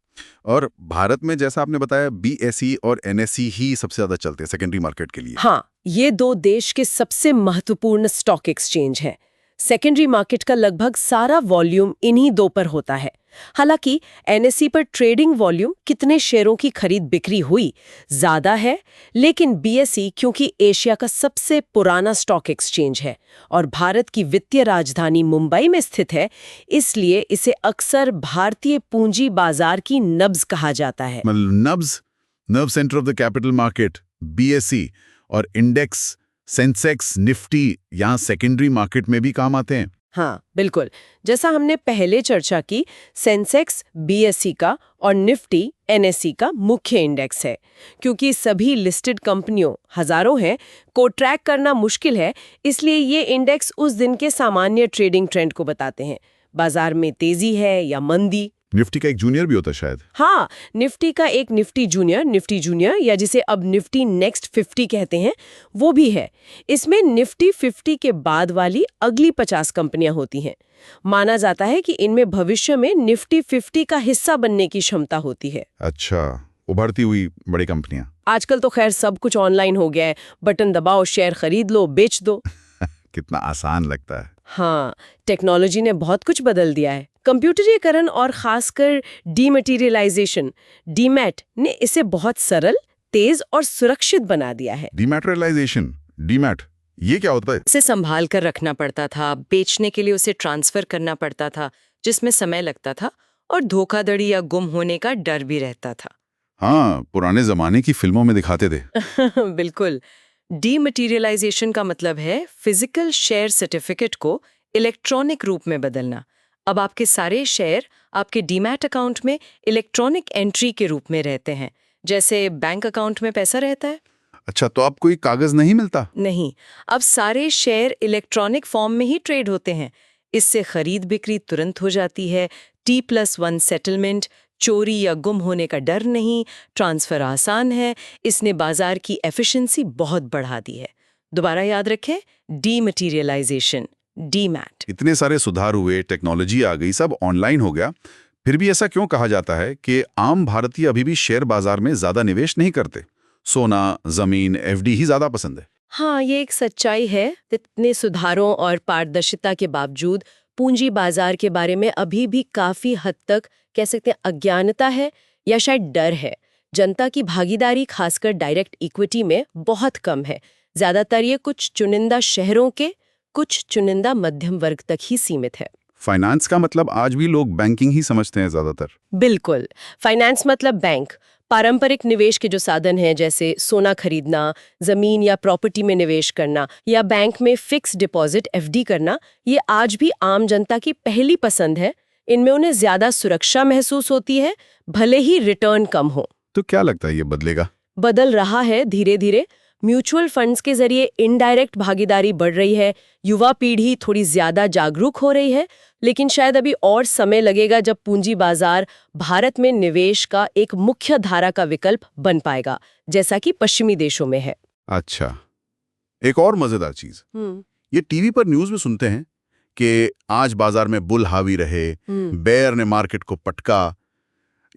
और भारत में जैसा आपने बताया बीएसई और एनएसई ही सबसे ज्यादा चलते हैं सेकेंडरी मार्केट के लिए। हाँ, ये दो देश के सबसे महत्वपूर्ण स्टॉक एक्सचेंज हैं। सेकेंडरी मार्केट का लगभग सारा वॉल्यूम इन्हीं दो पर होता है। हालांकि एनएसई पर ट्रेडिंग वॉल्यूम, कितने शेयरों की खरीद बिक्री हुई, ज्यादा है, लेकिन बीएसई क्योंकि एशिया का सबसे पुराना स्टॉक एक्सचेंज है और भारत की वित्तीय राजधानी मुंबई में स्थित है, इसलिए इसे अक्सर भारतीय पूंजी बाजार की नब्ज कहा जाता है। नब्ज, nerve centre of the capital market, BSE और इंडेक्स सेंसेक्स निफ्टी यहाँ सेकेंडरी मार्केट में भी काम आते हैं। हाँ, बिल्कुल। जैसा हमने पहले चर्चा की, सेंसेक्स बीएसई का और निफ्टी एनएसई का मुख्य इंडेक्स है। क्योंकि सभी लिस्टेड कंपनियों, हजारों हैं, को ट्रैक करना मुश्किल है, इसलिए ये इंडेक्स उस दिन के सामान्य ट्रेडिंग ट्रेंड को बताते हैं। बाजार में तेजी है या मंदी। निफ्टी का एक जूनियर भी होता है शायद। हाँ, निफ्टी का एक निफ्टी जूनियर या जिसे अब निफ्टी नेक्स्ट 50 कहते हैं, वो भी है। इसमें निफ्टी 50 के बाद वाली अगली 50 कंपनियां होती हैं। माना जाता है कि इनमें भविष्य में निफ्टी 50 का हिस्सा बनने की क्षमता होती है। अच्छा, उभरती हुई बड़ी कंपनियां। आजकल तो खैर सब कुछ ऑनलाइन हो गया है, बटन दबाओ, शेयर खरीद लो, बेच दो। कितना आसान लगता है। हाँ, टेक्नोलॉजी ने बहुत कुछ बदल दिया है। कंप्यूटरीकरण और खासकर डीमैटेरियलाइजेशन, डीमैट, ने इसे बहुत सरल, तेज और सुरक्षित बना दिया है। डीमैटेरियलाइजेशन, डीमैट, ये क्या होता है? उसे संभाल कर रखना पड़ता था, बेचने के लिए उसे ट्रांसफर करना पड़ता था, जिसमें समय लगता था और धोखाधड़ी या गुम होने का डर भी रहता था। हाँ, पुराने जमाने की फिल्मों में दिखाते थे। बिल्कुल। डीमैटेरियलाइजेशन का मतलब है फिजिकल शेयर सर्टिफिकेट को इलेक्ट्रॉनिक रूप में बदलना। अब आपके सारे शेयर आपके डीमैट अकाउंट में इलेक्ट्रॉनिक एंट्री के रूप में रहते हैं, जैसे बैंक अकाउंट में पैसा रहता है। अच्छा, तो अब कोई कागज नहीं मिलता? नहीं, अब सारे शेयर इलेक्ट्रॉनिक फॉर्म में ही ट्रेड होते हैं। इससे खरीद बिक्री तुरंत हो जाती है, T+1 सेटलमेंट, चोरी या गुम होने का डर नहीं, ट्रांसफर आसान है। इसने बाजार की एफिशिएंसी बहुत बढ़ा दी है। दोबारा याद रखें, डीमैटेरियलाइजेशन, डीमैट। इतने सारे सुधार हुए, टेक्नोलॉजी आ गई, सब ऑनलाइन हो गया, फिर भी ऐसा क्यों कहा जाता है कि आम भारतीय अभी भी शेयर बाजार में ज्यादा निवेश नहीं करते? सोना, जमीन, एफडी ही ज्यादा पसंद है। हाँ, ये एक सच्चाई है। इतने सुधारों और पारदर्शिता के बावजूद पूंजी बाजार के बारे में अभी भी काफी हद तक कह सकते हैं अज्ञानता है या शायद डर है। जनता की भागीदारी खासकर डायरेक्ट इक्विटी में बहुत कम है। ज्यादातर ये कुछ चुनिंदा शहरों के, कुछ चुनिंदा मध्यम वर्ग तक ही सीमित है। फाइनेंस का मतलब आज भी लोग बैंकिंग ही समझते हैं ज्यादातर। बिल्कुल, फाइनेंस मतलब बैंक। पारंपरिक निवेश के जो साधन हैं, जैसे सोना खरीदना, जमीन या प्रॉपर्टी में निवेश करना या बैंक में फिक्स डिपॉजिट एफडी करना, ये आज भी आम जनता की पहली पसंद है। इनमें उन्हें ज्यादा सुरक्षा महसूस होती है, भले ही रिटर्न कम हो। तो क्या लगता है ये बदलेगा? बदल रहा है धीरे धीरे। म्यूचुअल फंड्स के जरिए इनडायरेक्ट भागीदारी बढ़ रही है, युवा पीढ़ी थोड़ी ज्यादा जागरूक हो रही है, लेकिन शायद अभी और समय लगेगा जब पूंजी बाजार भारत में निवेश का एक मुख्य धारा का विकल्प बन पाएगा, जैसा कि पश्चिमी देशों में है। अच्छा, एक और मजेदार चीज, ये टीवी पर न्यूज में सुनते हैं कि आज बाजार में बुल हावी रहे, बेयर ने मार्केट को पटका।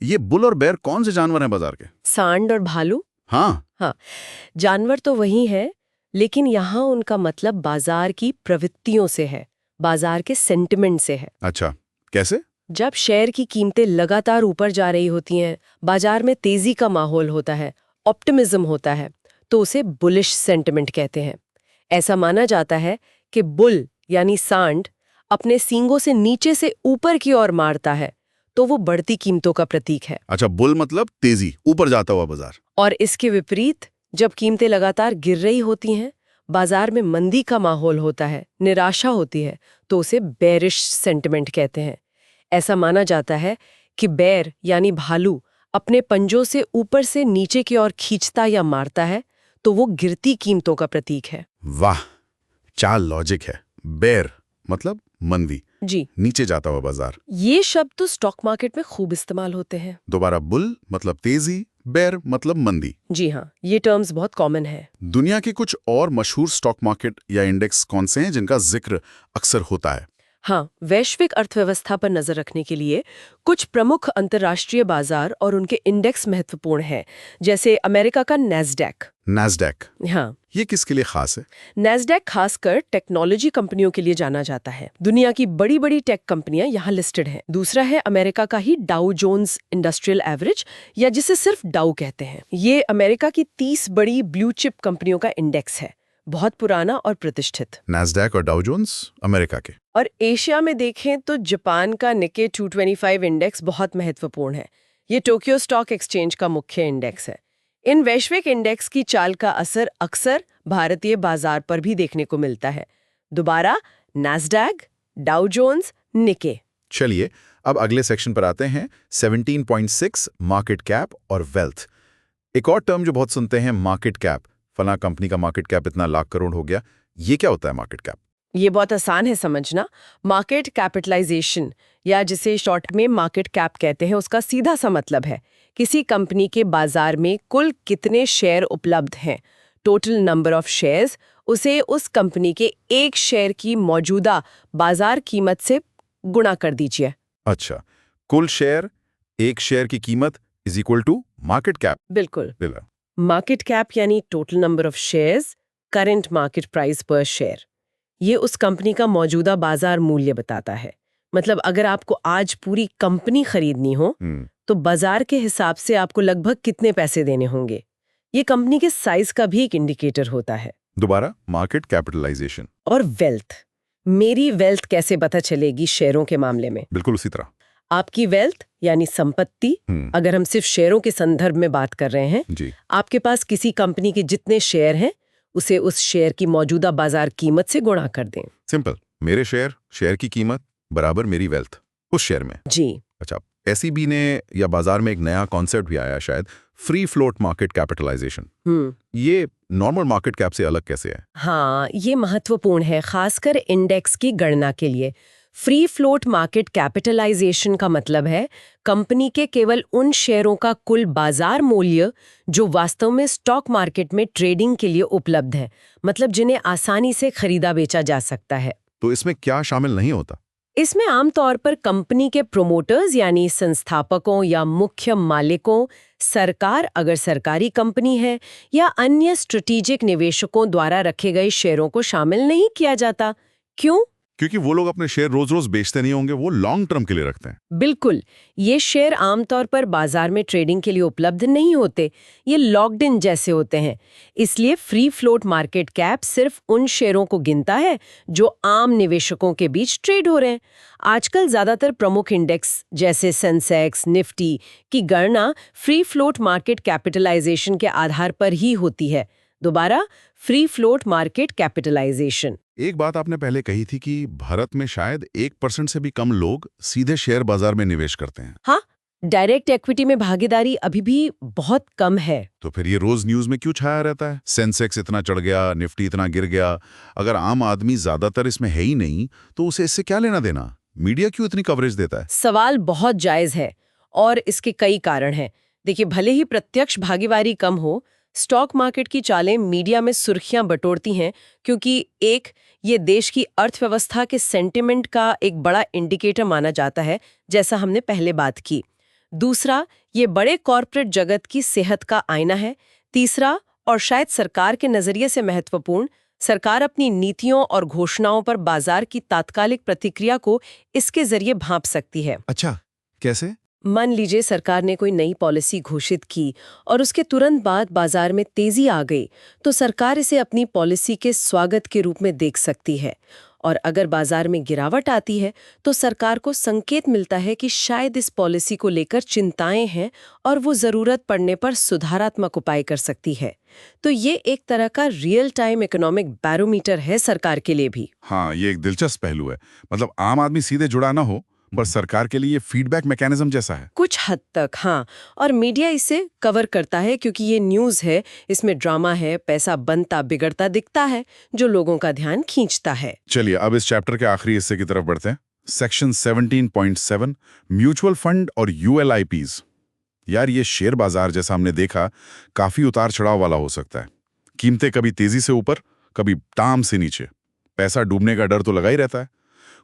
ये बुल और बेयर कौन से जानवर हैं बाजार के? सांड और भालू। हाँ, जानवर तो वही है, लेकिन यहाँ उनका मतलब बाजार की प्रवृत्तियों से है, बाजार के सेंटिमेंट से है। अच्छा, कैसे? जब शेयर की कीमतें लगातार ऊपर जा रही होती हैं, बाजार में तेजी का माहौल होता है, ऑप्टिमिज्म होता है, तो उसे बुलिश सेंटिमेंट कहते हैं। ऐसा माना जाता है कि बुल यानी सांड अपने सींगों से नीचे से ऊपर की ओर मारता है, तो वो बढ़ती कीमतों का प्रतीक है। अच्छा, बुल मतलब तेजी, ऊपर जाता हुआ बाजार। और इसके विपरीत जब कीमतें लगातार गिर रही होती हैं, बाजार में मंदी का माहौल होता है, निराशा होती है, तो उसे बेरिश सेंटिमेंट कहते हैं। ऐसा माना जाता है कि बेर यानी भालू अपने पंजों से ऊपर से नीचे की ओर खींचता या मारता है, तो वो गिरती कीमतों का प्रतीक है। वाह, चाल लॉजिक है। बेर मतलब मंदी, जी, नीचे जाता हुआ बाजार। ये शब्द तो स्टॉक मार्केट में खूब इस्तेमाल होते हैं। दोबारा, बुल मतलब तेजी, बेर मतलब मंदी। जी हाँ, ये टर्म्स बहुत कॉमन है। दुनिया के कुछ और मशहूर स्टॉक मार्केट या इंडेक्स कौन से हैं जिनका जिक्र अक्सर होता है? हाँ, वैश्विक अर्थव्यवस्था पर नजर रखने के लिए कुछ प्रमुख अंतर्राष्ट्रीय बाजार और उनके इंडेक्स महत्वपूर्ण हैं, जैसे अमेरिका का नैस्डैक। नैस्डैक, हाँ, ये किसके लिए खास है? नैस्डैक खासकर टेक्नोलॉजी कंपनियों के लिए जाना जाता है। दुनिया की बड़ी बड़ी टेक कंपनियां यहाँ लिस्टेड हैं। दूसरा है अमेरिका का ही डाउ जोन्स इंडस्ट्रियल एवरेज, या जिसे सिर्फ डाउ कहते हैं। ये अमेरिका की 30 बड़ी ब्लू चिप कंपनियों का इंडेक्स है, बहुत पुराना और प्रतिष्ठित। नैस्डैक और डाउ जोन्स अमेरिका के। और एशिया में देखें तो जापान का निक्के 225 इंडेक्स बहुत महत्वपूर्ण है। ये टोक्यो स्टॉक एक्सचेंज का मुख्य इंडेक्स है। इन वैश्विक इंडेक्स की चाल का असर अक्सर भारतीय बाजार पर भी देखने को मिलता है। दोबारा नैस्डैक, डाउ जोन्स, निक्के। चलिए अब अगले सेक्शन पर आते हैं, 17.6 मार्केट कैप और वेल्थ। एक और टर्म जो बहुत सुनते हैं, मार्केट कैप। फला कंपनी का मार्केट कैप इतना लाख करोड़ हो गया। ये क्या होता है मार्केट कैप? ये बहुत आसान है समझना। मार्केट कैपिटलाइजेशन, या जिसे शॉर्ट में मार्केट कैप कहते हैं, उसका सीधा सा मतलब है किसी कंपनी के बाजार में कुल कितने शेयर उपलब्ध हैं, टोटल नंबर ऑफ शेयर्स, उसे उस कंपनी के एक शेयर की मौजूदा बाजार कीमत से गुणा कर दीजिए। अच्छा, कुल शेयर, एक शेयर की कीमत is equal to market cap. बिल्कुल। मार्केट कैप यानी total number of shares, current market price per share. ये उस कंपनी का मौजूदा बाजार मूल्य बताता है। मतलब अगर आपको आज पूरी कंपनी खरीदनी हो तो बाजार के हिसाब से आपको लगभग कितने पैसे देने होंगे। ये कंपनी के साइज का भी एक इंडिकेटर होता है। दोबारा, मार्केट कैपिटलाइजेशन और वेल्थ। मेरी वेल्थ कैसे पता चलेगी शेयरों के मामले में? बिल्कुल उसी तरह। आपकी वेल्थ यानी संपत्ति, अगर हम सिर्फ शेयरों के संदर्भ में बात कर रहे हैं, जी। आपके पास किसी कंपनी के जितने शेयर हैं उसे उस शेयर की मौजूदा बाजार कीमत से गुणा कर दें। सिंपल, मेरे शेयर की कीमत बराबर मेरी वेल्थ उस शेयर में। जी। अच्छा, एसईबी ने या बाजार में एक नया कॉन्सेप्ट भी आया शायद, फ्री फ्लोट मार्केट कैपिटलाइजेशन। ये नॉर्मल मार्केट कैप से अलग कैसे है? हाँ, ये महत्वपूर्ण है, खासकर इंडेक्स की गणना के लिए। फ्री फ्लोट मार्केट कैपिटलाइजेशन का मतलब है कंपनी के केवल उन शेयरों का कुल बाजार मूल्य जो वास्तव में स्टॉक मार्केट में ट्रेडिंग के लिए उपलब्ध है, मतलब जिन्हें आसानी से खरीदा बेचा जा सकता है। तो इसमें क्या शामिल नहीं होता? इसमें आमतौर पर कंपनी के प्रोमोटर्स यानी संस्थापकों या मुख्य मालिकों, सरकार अगर सरकारी कंपनी है, या अन्य स्ट्रेटेजिक निवेशकों द्वारा रखे गए शेयरों को शामिल नहीं किया जाता। क्यों? क्योंकि वो लोग अपने शेयर रोज रोज बेचते नहीं होंगे, वो लॉन्ग टर्म के लिए रखते हैं। बिल्कुल, ये शेयर आमतौर पर बाजार में ट्रेडिंग के लिए उपलब्ध नहीं होते, ये लॉक्ड इन जैसे होते हैं। इसलिए फ्री फ्लोट मार्केट कैप सिर्फ उन शेयरों को गिनता है जो आम निवेशकों के बीच ट्रेड हो रहे हैं। आजकल ज्यादातर प्रमुख इंडेक्स जैसे सेंसेक्स, निफ्टी की गणना फ्री फ्लोट मार्केट कैपिटलाइजेशन के आधार पर ही होती है। दोबारा, फ्री फ्लोट मार्केट कैपिटलाइजेशन। एक बात आपने पहले कही थी कि भारत में शायद 1% से भी कम लोग सीधे शेयर बाजार में निवेश करते हैं। हाँ, डायरेक्ट इक्विटी में भागीदारी अभी भी बहुत कम है। तो फिर ये रोज न्यूज में क्यों छाया रहता है? सेंसेक्स इतना चढ़ गया, निफ्टी इतना गिर गया। अगर आम आदमी ज्यादातर इसमें है ही नहीं तो उसे इससे क्या लेना देना? मीडिया क्यों इतनी कवरेज देता है? सवाल बहुत जायज है और इसके कई कारण हैं। देखिए, भले ही प्रत्यक्ष भागीदारी कम हो, स्टॉक मार्केट की चालें मीडिया में सुर्खियां बटोरती हैं क्योंकि एक, ये देश की अर्थव्यवस्था के सेंटिमेंट का एक बड़ा इंडिकेटर माना जाता है, जैसा हमने पहले बात की। दूसरा, ये बड़े कॉरपोरेट जगत की सेहत का आईना है। तीसरा, और शायद सरकार के नजरिए से महत्वपूर्ण, सरकार अपनी नीतियों और घोषणाओं पर बाजार की तात्कालिक प्रतिक्रिया को इसके जरिए भांप सकती है। अच्छा, कैसे? मान लीजिए सरकार ने कोई नई पॉलिसी घोषित की और उसके तुरंत बाद बाजार में तेजी आ गई, तो सरकार इसे अपनी पॉलिसी के स्वागत के रूप में देख सकती है। और अगर बाजार में गिरावट आती है तो सरकार को संकेत मिलता है कि शायद इस पॉलिसी को लेकर चिंताएं हैं और वो जरूरत पड़ने पर सुधारात्मक उपाय कर सकती है। तो ये एक तरह का रियल टाइम इकोनॉमिक बैरोमीटर है सरकार के लिए भी। हाँ, ये एक दिलचस्प पहलू है। मतलब आम आदमी सीधे जुड़ा ना हो, पर सरकार के लिए फीडबैक मैकेनिज्म जैसा है। कुछ हद तक हाँ, और मीडिया इसे कवर करता है क्योंकि ये न्यूज़ है, इसमें ड्रामा है, पैसा बनता बिगड़ता दिखता है, जो लोगों का ध्यान खींचता है। चलिए अब इस चैप्टर के आखिरी हिस्से की तरफ बढ़ते हैं। सेक्शन 17.7 म्यूचुअल फंड और यूएलआईपीज। यार, ये शेयर बाजार जैसा हमने देखा काफी उतार चढ़ाव वाला हो सकता है। कीमतें कभी तेजी से ऊपर, कभी टाम से नीचे। पैसा डूबने का डर तो लगा ही रहता है।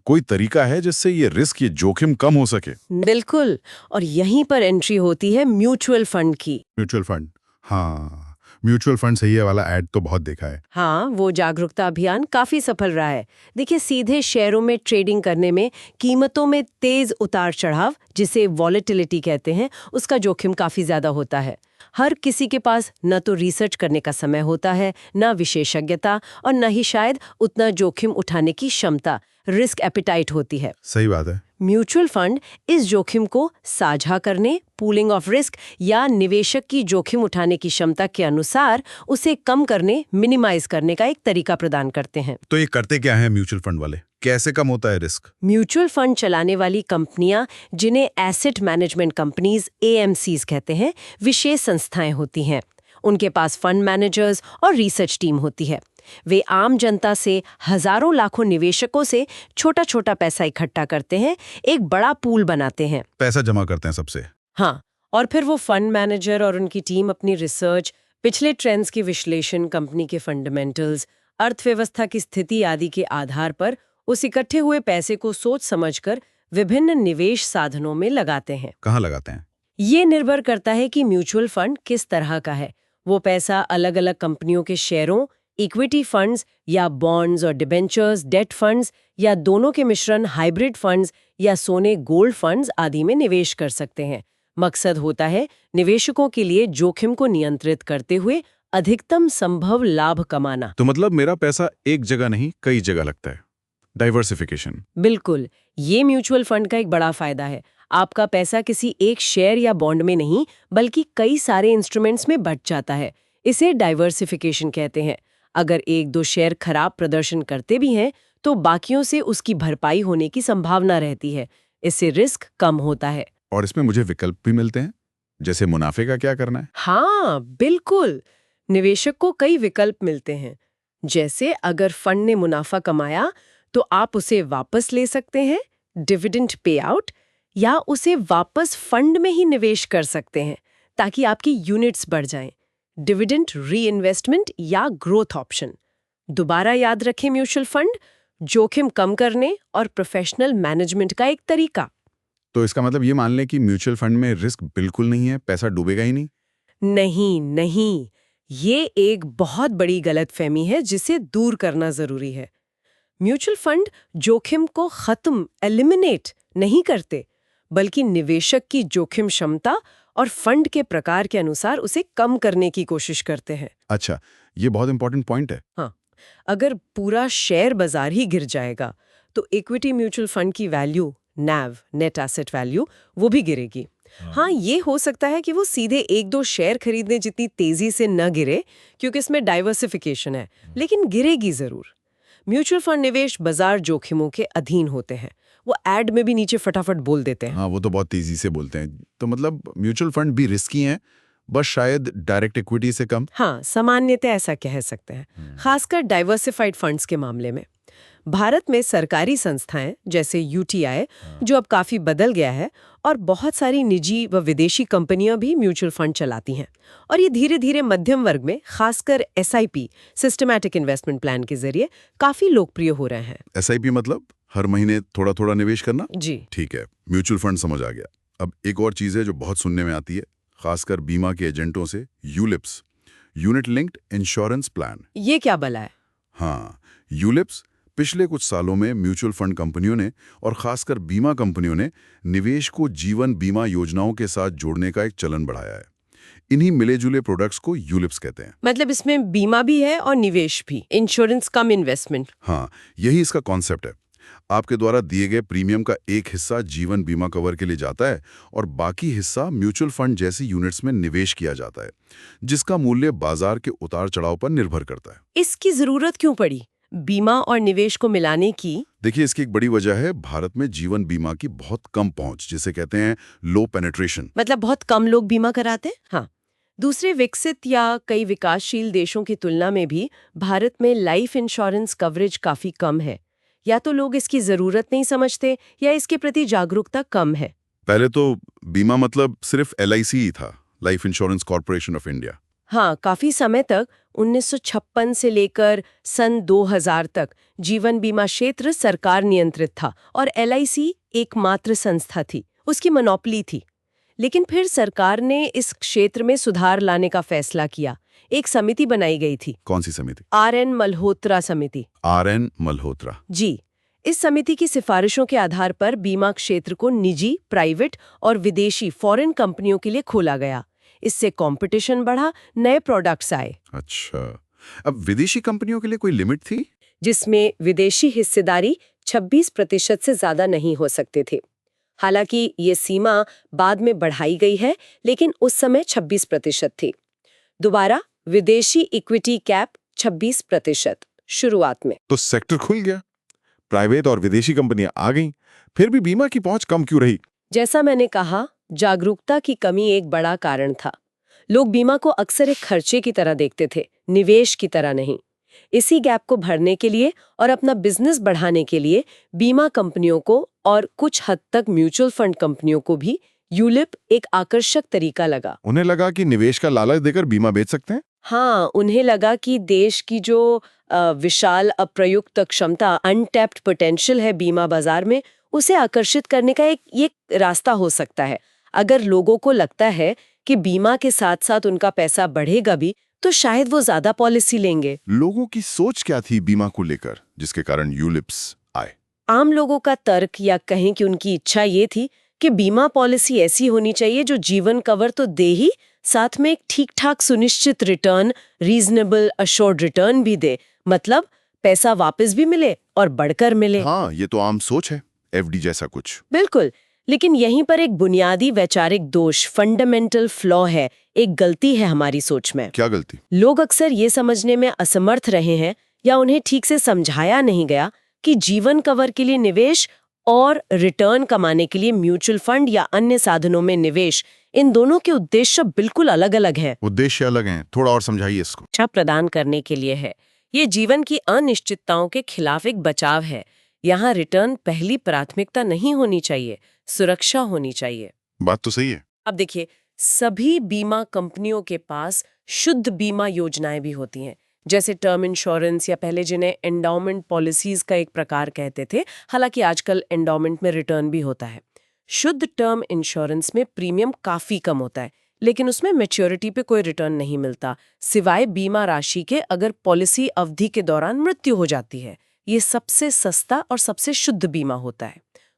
कोई तरीका है जिससे ये रिस्क, ये जोखिम कम हो सके? बिल्कुल, और यहीं पर एंट्री होती है म्यूचुअल फंड की। म्यूचुअल फंड, हाँ, म्यूचुअल फंड सही है वाला ऐड तो बहुत देखा है। हाँ, वो जागरूकता अभियान काफी सफल रहा है। देखिए, सीधे शेयरों में ट्रेडिंग करने में कीमतों में तेज उतार चढ़ाव, जिसे वॉलेटिलिटी कहते हैं, उसका जोखिम काफी ज्यादा होता है। हर किसी के पास न तो रिसर्च करने का समय होता है, न विशेषज्ञता, और न ही शायद उतना जोखिम उठाने की क्षमता, रिस्क एपिटाइट होती है। सही बात है। म्यूचुअल फंड इस जोखिम को साझा करने, पूलिंग ऑफ रिस्क, या निवेशक की जोखिम उठाने की क्षमता के अनुसार उसे कम करने, मिनिमाइज करने का एक तरीका प्रदान करते हैं। तो ये करते क्या है म्यूचुअल फंड वाले? कैसे कम होता है रिस्क? म्यूचुअल फंड चलाने वाली कंपनियां, जिन्हें एसेट मैनेजमेंट कंपनीज AMCs कहते हैं, विशेष संस्थाएं होती हैं। उनके पास फंड मैनेजर्स और रिसर्च टीम होती है। वे आम जनता से, हजारों लाखों निवेशकों से छोटा छोटा पैसा इकट्ठा करते हैं, एक बड़ा पूल बनाते हैं। पैसा जमा करते हैं सबसे। हाँ, और फिर वो फंड मैनेजर और उनकी टीम अपनी रिसर्च, पिछले ट्रेंड्स की विश्लेषण, कंपनी के फंडामेंटल्स, अर्थव्यवस्था की स्थिति आदि के आधार पर उस इकट्ठे हुए पैसे को सोच समझकर विभिन्न निवेश साधनों में लगाते हैं। कहाँ लगाते हैं? ये निर्भर करता है कि म्यूचुअल फंड किस तरह का है। वो पैसा अलग अलग कंपनियों के शेयरों, इक्विटी फंड्स या बॉन्ड्स और डिबेंचर्स, डेट फंड्स, या दोनों के मिश्रण, हाइब्रिड फंड्स या सोने गोल्ड फंड्स आदि में निवेश कर सकते हैं। मकसद होता है निवेशकों के लिए जोखिम को नियंत्रित करते हुए अधिकतम संभव लाभ कमाना। तो मतलब मेरा पैसा एक जगह नहीं, कई जगह लगता है। डाइवर्सिफिकेशन। बिल्कुल, ये म्यूचुअल फंड का एक बड़ा फायदा है। आपका पैसा किसी एक शेयर या बॉन्ड में नहीं, बल्कि कई सारे इंस्ट्रूमेंट्स में बट जाता है। इसे डाइवर्सिफिकेशन कहते हैं। अगर एक दो शेयर खराब प्रदर्शन करते भी हैं, तो बाकियों से उसकी भरपाई होने की संभावना रहती है। इससे रिस्क कम होता है। और इसमें मुझे विकल्प भी मिलते हैं, जैसे मुनाफे का क्या करना है? हाँ, बिल्कुल, निवेशक को कई विकल्प मिलते हैं। जैसे अगर फंड ने मुनाफा कमाया तो आप उसे वापस ले सकते हैं, डिविडेंड पे आउट, या उसे वापस फंड में ही निवेश कर सकते हैं ताकि आपकी यूनिट्स बढ़ जाएं, डिविडेंड री इन्वेस्टमेंट या ग्रोथ ऑप्शन। दोबारा याद रखें, म्यूचुअल फंड जोखिम कम करने और प्रोफेशनल मैनेजमेंट का एक तरीका। तो इसका मतलब ये मान लें कि म्यूचुअल फंड में रिस्क बिल्कुल नहीं है, पैसा डूबेगा ही नहीं? नहीं नहीं, ये एक बहुत बड़ी गलतफहमी है जिसे दूर करना जरूरी है। म्यूचुअल फंड जोखिम को खत्म, एलिमिनेट नहीं करते, बल्कि निवेशक की जोखिम क्षमता और फंड के प्रकार के अनुसार उसे कम करने की कोशिश करते हैं। अच्छा, ये बहुत इंपॉर्टेंट पॉइंट है। हाँ, अगर पूरा शेयर बाजार ही गिर जाएगा तो इक्विटी म्यूचुअल फंड की value, NAV, net asset value, वो भी गिरेगी। हाँ, ये हो सकता है कि वो सीधे एक दो शेयर खरीदने जितनी तेजी से न गिरे, क्योंकि इसमें डाइवर्सिफिकेशन है, लेकिन गिरेगी जरूर। म्यूचुअल फंड निवेश बाजार जोखिमों के अधीन होते हैं। वो एड में भी नीचे फटाफट बोल देते हैं। हाँ, वो तो बहुत तेजी से बोलते हैं। तो मतलब म्यूचुअल फंड भी रिस्की हैं, बस शायद डायरेक्ट इक्विटी से कम। हाँ, सामान्यतः ऐसा कह सकते हैं, खासकर डाइवर्सिफाइड फंड्स के मामले में। भारत में सरकारी संस्थाएं जैसे यूटीआई, जो अब काफी बदल गया है, और बहुत सारी निजी व विदेशी कंपनियां भी म्यूचुअल फंड चलाती हैं। और ये धीरे धीरे मध्यम वर्ग में, खासकर एसआईपी, सिस्टमैटिक इन्वेस्टमेंट प्लान के जरिए काफी लोकप्रिय हो रहे हैं। एसआईपी मतलब हर महीने थोड़ा थोड़ा निवेश करना? जी। ठीक है, म्यूचुअल फंड समझ आ गया। अब एक और चीज़ है जो बहुत सुनने में आती है, खासकर बीमा के एजेंटों से, ULIPs, unit linked insurance plan. ये क्या बला है? हाँ, यूलिप्स पिछले कुछ सालों में म्यूचुअल फंड कंपनियों ने और खासकर बीमा कंपनियों ने निवेश को जीवन बीमा योजनाओं के साथ जोड़ने का एक चलन बढ़ाया है। इन्हीं मिले जुले प्रोडक्ट्स को यूलिप्स कहते हैं। मतलब इसमें बीमा भी है और निवेश भी, इंश्योरेंस कम इन्वेस्टमेंट। हाँ, यही इसका कॉन्सेप्ट है। आपके द्वारा दिए गए प्रीमियम का एक हिस्सा जीवन बीमा कवर के लिए जाता है और बाकी हिस्सा म्यूचुअल फंड जैसी यूनिट्स में निवेश किया जाता है, जिसका मूल्य बाजार के उतार चढ़ाव पर निर्भर करता है। इसकी जरूरत क्यों पड़ी बीमा और निवेश को मिलाने की? देखिए, इसकी एक बड़ी वजह है भारत में जीवन बीमा की बहुत कम पहुंच, जिसे कहते हैं लो पेनिट्रेशन। मतलब बहुत कम लोग बीमा कराते हैं। हाँ, दूसरे विकसित या कई विकासशील देशों की तुलना में भी भारत में लाइफ इंश्योरेंस कवरेज काफी कम है। या तो लोग इसकी जरूरत नहीं समझते या इसके प्रति जागरूकता कम है। पहले तो बीमा मतलब सिर्फ एलआईसी ही था, life insurance corporation of India. हाँ, काफी समय तक 1956 से लेकर सन 2000 तक जीवन बीमा क्षेत्र सरकार नियंत्रित था और एलआईसी एकमात्र संस्था थी, उसकी मोनोपोली थी। लेकिन फिर सरकार ने इस क्षेत्र में सुधार लाने का फैसला किया। एक समिति बनाई गई थी। कौन सी समिति? आर.एन. मल्होत्रा समिति। आर.एन. मल्होत्रा। जी। इस समिति की सिफारिशों के आधार पर बीमा क्षेत्र को निजी, प्राइवेट और विदेशी फॉरेन कंपनियों के लिए खोला गया। इससे कंपटीशन बढ़ा, नए प्रोडक्ट्स आए। अच्छा, अब विदेशी कंपनियों के लिए कोई लिमिट थी? जिसमें विदेशी हिस्सेदारी 26% से ज्यादा नहीं हो सकते थे। हालांकि ये सीमा बाद में बढ़ाई गई है, लेकिन उस समय 26% थी। दोबारा विदेशी इक्विटी कैप 26% शुरुआत में। तो सेक्टर खुल गया, प्राइवेट और विदेशी कंपनियां आ गईं, फिर भी बीमा की पहुंच कम क्यों रही? जैसा मैंने कहा, जागरूकता की कमी एक बड़ा कारण था। लोग बीमा को अक्सर एक खर्चे की तरह देखते थे, निवेश की तरह नहीं। इसी गैप को भरने के लिए और अपना बिजनेस बढ़ाने के लिए बीमा कंपनियों को और कुछ हद तक म्यूचुअल फंड कंपनियों को भी यूलिप एक आकर्षक तरीका लगा। उन्हें लगा कि निवेश का लालच देकर बीमा बेच सकते हैं। हाँ, उन्हें लगा कि देश की जो विशाल अप्रयुक्त क्षमता, अनटैप्ड पोटेंशियल है बीमा बाजार में, उसे आकर्षित करने का एक रास्ता हो सकता है। अगर लोगों को लगता है कि बीमा के साथ साथ उनका पैसा बढ़ेगा भी, तो शायद वो ज्यादा पॉलिसी लेंगे। लोगों की सोच क्या थी बीमा को लेकर, जिसके कारण यूलिप्स आए? आम लोगों का तर्क या कहें कि उनकी इच्छा ये थी कि बीमा पॉलिसी ऐसी होनी चाहिए जो जीवन कवर तो दे ही, साथ में एक ठीक-ठाक सुनिश्चित रिटर्न, रीजनेबल अश्योर्ड रिटर्न भी दे। मतलब पैसा वापस भी मिले और बढ़कर मिले। हाँ, ये तो आम सोच है, एफडी जैसा कुछ। बिल्कुल, लेकिन यहीं पर एक बुनियादी वैचारिक दोष, फंडामेंटल फ्लॉ है, एक गलती है हमारी सोच में। क्या गलती? लोग अक्सर ये समझने में असमर्थ रहे हैं या उन्हें ठीक से समझाया नहीं गया कि जीवन कवर के लिए निवेश और रिटर्न कमाने के लिए म्यूचुअल फंड या अन्य साधनों में निवेश, इन दोनों के उद्देश्य बिल्कुल अलग-अलग हैं। उद्देश्य अलग हैं, थोड़ा और समझाइए इसको। सुरक्षा प्रदान करने के लिए है। ये जीवन की अनिश्चितताओं के खिलाफ एक बचाव है। यहाँ रिटर्न पहली प्राथमिकता नहीं होनी चाहिए, सुरक्षा होनी चाहिए। बात तो सही है। अब देखिए, सभी बीमा कंपनियों के पास शुद्ध बीमा योजनाएं भी होती हैं, जैसे टर्म इंश्योरेंस या पहले जिन्हें एंडाउमेंट पॉलिसीज का एक प्रकार कहते थे। हालांकि आजकल एंडाउमेंट में रिटर्न भी होता है। शुद्ध टर्म इंश्योरेंस में प्रीमियम काफी कम होता है, लेकिन उसमें मैच्योरिटी पे कोई रिटर्न नहीं मिलता, सिवाय बीमा राशि के अगर पॉलिसी अवधि के दौरान मृत्यु हो जाती है। ये सबसे सस्ता और सबसे शुद्ध बीमा होता है।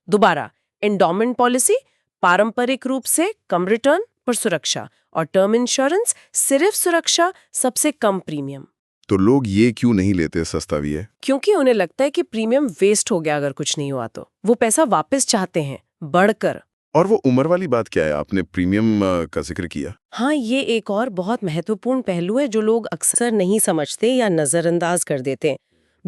दोबारा, एंडाउमेंट पॉलिसी पारंपरिक रूप से कम रिटर्न पर सुरक्षा, और टर्म इंश्योरेंस सिर्फ सुरक्षा, सबसे कम प्रीमियम। तो लोग ये क्यों नहीं लेते सस्ता भी है? क्योंकि उन्हें लगता है कि प्रीमियम वेस्ट हो गया अगर कुछ नहीं हुआ तो। वो पैसा वापस चाहते हैं, बढ़कर। और वो उम्र वाली बात क्या है? आपने प्रीमियम का जिक्र किया। हाँ, ये एक और बहुत महत्वपूर्ण पहलू है जो लोग अक्सर नहीं समझते या नजरअंदाज कर देते हैं।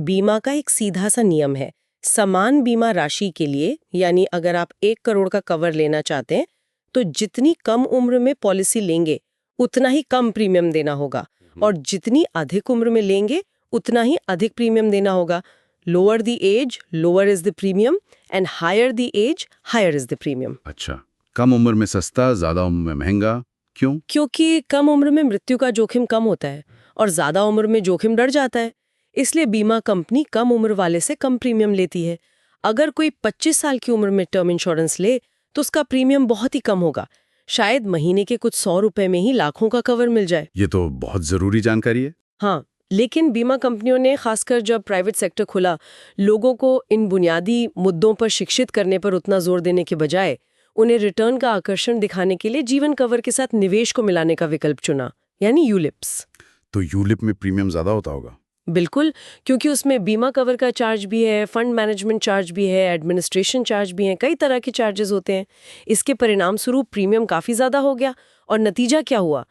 बीमा का एक सीधा सा नियम है। समान बीमा राशि के लिए, यानी अगर आप 1 करोड़ का कवर लेना चाहते हैं तो जितनी कम उम्र में पॉलिसी लेंगे उतना ही कम प्रीमियम देना होगा, और जितनी अधिक उम्र में लेंगे उतना ही अधिक प्रीमियम देना होगा। Lower the age lower is the premium and higher the age higher is the premium. अच्छा, कम उम्र में सस्ता, ज्यादा उम्र में महंगा, क्यों? क्योंकि कम उम्र में मृत्यु का जोखिम कम होता है और ज्यादा उम्र में जोखिम बढ़ जाता है, इसलिए बीमा कंपनी कम उम्र वाले से कम प्रीमियम लेती है। अगर कोई 25 साल की उम्र में टर्म इंश्योरेंस ले तो उसका प्रीमियम बहुत ही कम होगा, शायद महीने के कुछ 100 रुपए में ही लाखों का कवर मिल जाए। ये तो बहुत जरूरी जानकारी है। हाँ, लेकिन बीमा कंपनियों ने, खासकर जब प्राइवेट सेक्टर खुला, लोगों को इन बुनियादी मुद्दों पर शिक्षित करने पर उतना जोर देने के बजाय उन्हें रिटर्न का आकर्षण दिखाने के लिए जीवन कवर के साथ निवेश को मिलाने का विकल्प चुना, यानी यूलिप्स। तो यूलिप में प्रीमियम ज्यादा होता होगा? बिल्कुल, क्योंकि उसमें बीमा कवर का चार्ज भी है, फंड मैनेजमेंट चार्ज भी है, एडमिनिस्ट्रेशन चार्ज भी है, कई तरह के चार्जेस होते हैं। इसके परिणाम स्वरूप प्रीमियम काफी ज्यादा हो गया, और नतीजा क्या हुआ?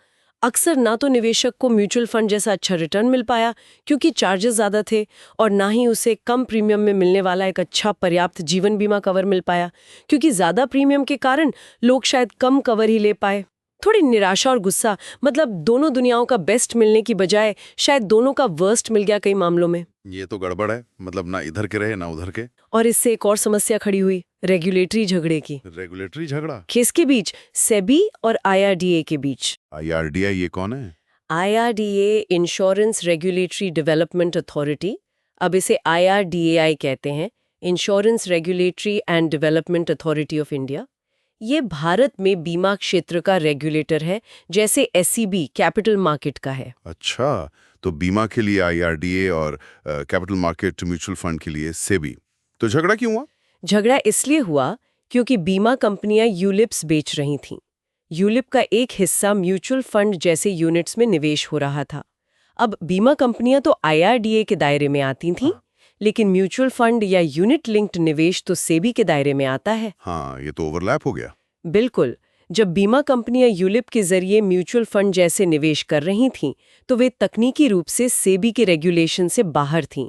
अक्सर ना तो निवेशक को म्यूचुअल फंड जैसा अच्छा रिटर्न मिल पाया क्योंकि चार्जेस ज्यादा थे, और ना ही उसे कम प्रीमियम में मिलने वाला एक अच्छा पर्याप्त जीवन बीमा कवर मिल पाया क्योंकि ज्यादा प्रीमियम के कारण लोग शायद कम कवर ही ले पाए। थोड़ी निराशा और गुस्सा, मतलब दोनों दुनियाओं का बेस्ट मिलने की बजाय शायद दोनों का वर्स्ट मिल गया कई मामलों में। ये तो गड़बड़ है, मतलब ना इधर के रहे ना उधर के। और इससे एक और समस्या खड़ी हुई, रेगुलेटरी झगड़े की। रेगुलेटरी झगड़ा? किसके बीच? सेबी और IRDA के बीच। IRDA ये कौन है? IRDA insurance regulatory development authority, अब इसे IRDAI कहते हैं, insurance regulatory and development authority of India. ये भारत में बीमा क्षेत्र का रेगुलेटर है, जैसे SEB कैपिटल मार्केट का है। अच्छा, तो बीमा के लिए IRDA और कैपिटल मार्केट म्यूचुअल फंड के लिए सेबी। तो झगड़ा क्यों हुआ? झगड़ा इसलिए हुआ क्योंकि बीमा कंपनियां यूलिप्स बेच रही थीं। यूलिप का एक हिस्सा म्यूचुअल फंड जैसे यूनिट्स में निवेश हो रहा था। अब बीमा कंपनियां तो IRDA के दायरे में आती थीं, लेकिन म्यूचुअल फंड या यूनिट लिंक्ड निवेश तो सेबी के दायरे में आता है। हाँ, ये तो ओवरलैप हो गया। बिल्कुल, जब बीमा कंपनियां यूलिप के जरिए म्यूचुअल फंड जैसे निवेश कर रही थीं, तो वे तकनीकी रूप से सेबी के रेगुलेशन से बाहर थीं,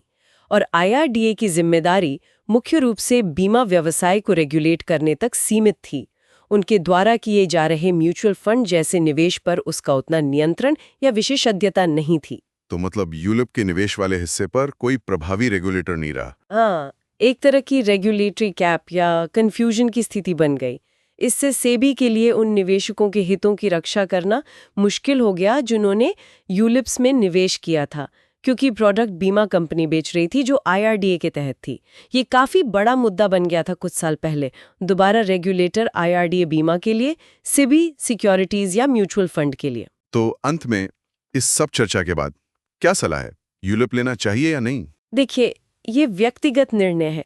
और IRDA की जिम्मेदारी मुख्य रूप से बीमा व्यवसाय को रेगुलेट करने तक सीमित थी। उनके द्वारा किए जा रहे म्यूचुअल फंड जैसे निवेश पर उसका उतना नियंत्रण या विशेषज्ञता नहीं थी। तो मतलब यूलिप के निवेश वाले हिस्से पर कोई प्रभावी रेगुलेटर नहीं रहा। हाँ, एक तरह की रेगुलेटरी कैप या कंफ्यूजन की स्थिति बन गई। इससे सेबी के लिए उन निवेशकों के हितों की रक्षा करना मुश्किल हो गया जिन्होंने यूलिप्स में निवेश किया था, क्योंकि प्रोडक्ट बीमा कंपनी बेच रही थी जो IRDA के तहत थी। ये काफी बड़ा मुद्दा बन गया था कुछ साल पहले। दोबारा रेगुलेटर IRDA बीमा के लिए, सेबी सिक्योरिटीज या म्यूचुअल फंड के लिए। तो अंत में इस सब चर्चा के बाद क्या सलाह है? यूलिप लेना चाहिए या नहीं? देखिए, ये व्यक्तिगत निर्णय है,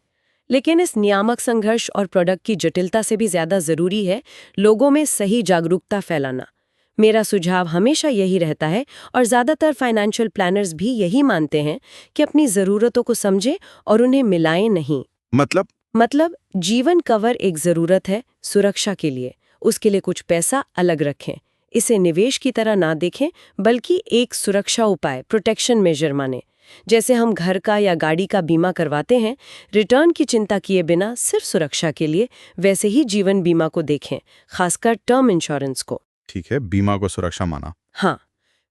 लेकिन इस नियामक संघर्ष और प्रोडक्ट की जटिलता से भी ज्यादा जरूरी है लोगों में सही जागरूकता फैलाना। मेरा सुझाव हमेशा यही रहता है, और ज्यादातर फाइनेंशियल प्लानर्स भी यही मानते हैं, कि अपनी जरूरतों को समझें और उन्हें मिलाएं नहीं। मतलब जीवन कवर एक जरूरत है सुरक्षा के लिए, उसके लिए कुछ पैसा अलग रखें। इसे निवेश की तरह ना देखें, बल्कि एक सुरक्षा उपाय, प्रोटेक्शन मेजर माने। जैसे हम घर का या गाड़ी का बीमा करवाते हैं रिटर्न की चिंता किए बिना सिर्फ सुरक्षा के लिए, वैसे ही जीवन बीमा को देखें, खासकर टर्म इंश्योरेंस को। ठीक है, बीमा को सुरक्षा माना। हाँ,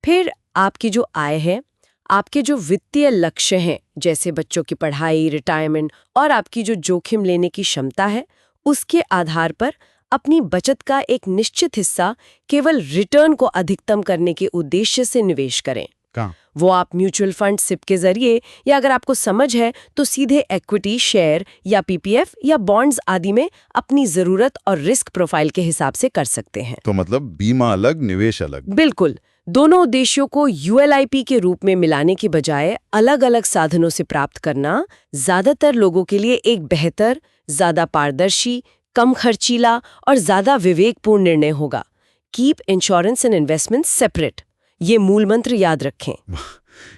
फिर आपकी जो आय है, आपके जो वित्तीय लक्ष्य हैं, जैसे बच्चों की पढ़ाई, रिटायरमेंट, और आपकी जो जोखिम लेने की क्षमता है, उसके आधार पर अपनी बचत का एक निश्चित हिस्सा केवल रिटर्न को अधिकतम करने के उद्देश्य से निवेश करें। कहाँ? वो आप म्यूचुअल फंड सिप के जरिए, या अगर आपको समझ है तो सीधे इक्विटी शेयर या PPF या बॉन्ड्स आदि में अपनी जरूरत और रिस्क प्रोफाइल के हिसाब से कर सकते हैं। तो मतलब बीमा अलग, निवेश अलग। बिल्कुल, दोनों उद्देश्यों को ULIP के रूप में मिलाने के बजाय अलग अलग साधनों से प्राप्त करना ज्यादातर लोगों के लिए एक बेहतर, ज्यादा पारदर्शी, कम खर्चीला और ज्यादा विवेकपूर्ण निर्णय होगा। Keep insurance and investment separate, ये मूल मंत्र याद रखें।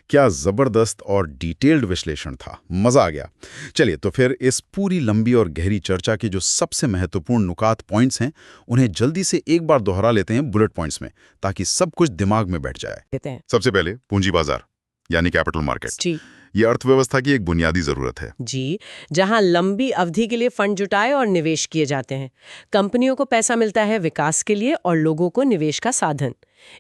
क्या जबरदस्त और डिटेल्ड विश्लेषण था, मजा आ गया। चलिए, तो फिर इस पूरी लंबी और गहरी चर्चा के जो सबसे महत्वपूर्ण नुकात पॉइंट्स हैं, उन्हें जल्दी से एक बार दोहरा लेते हैं बुलेट पॉइंट्स में, ताकि सब कुछ दिमाग में बैठ जाए। देते हैं। सबसे पहले पूंजी बाजार यानी कैपिटल मार्केट। जी। ये अर्थव्यवस्था की एक बुनियादी जरूरत है। जी, जहां लंबी अवधि के लिए फंड जुटाए और निवेश किए जाते हैं। कंपनियों को पैसा मिलता है विकास के लिए और लोगों को निवेश का साधन।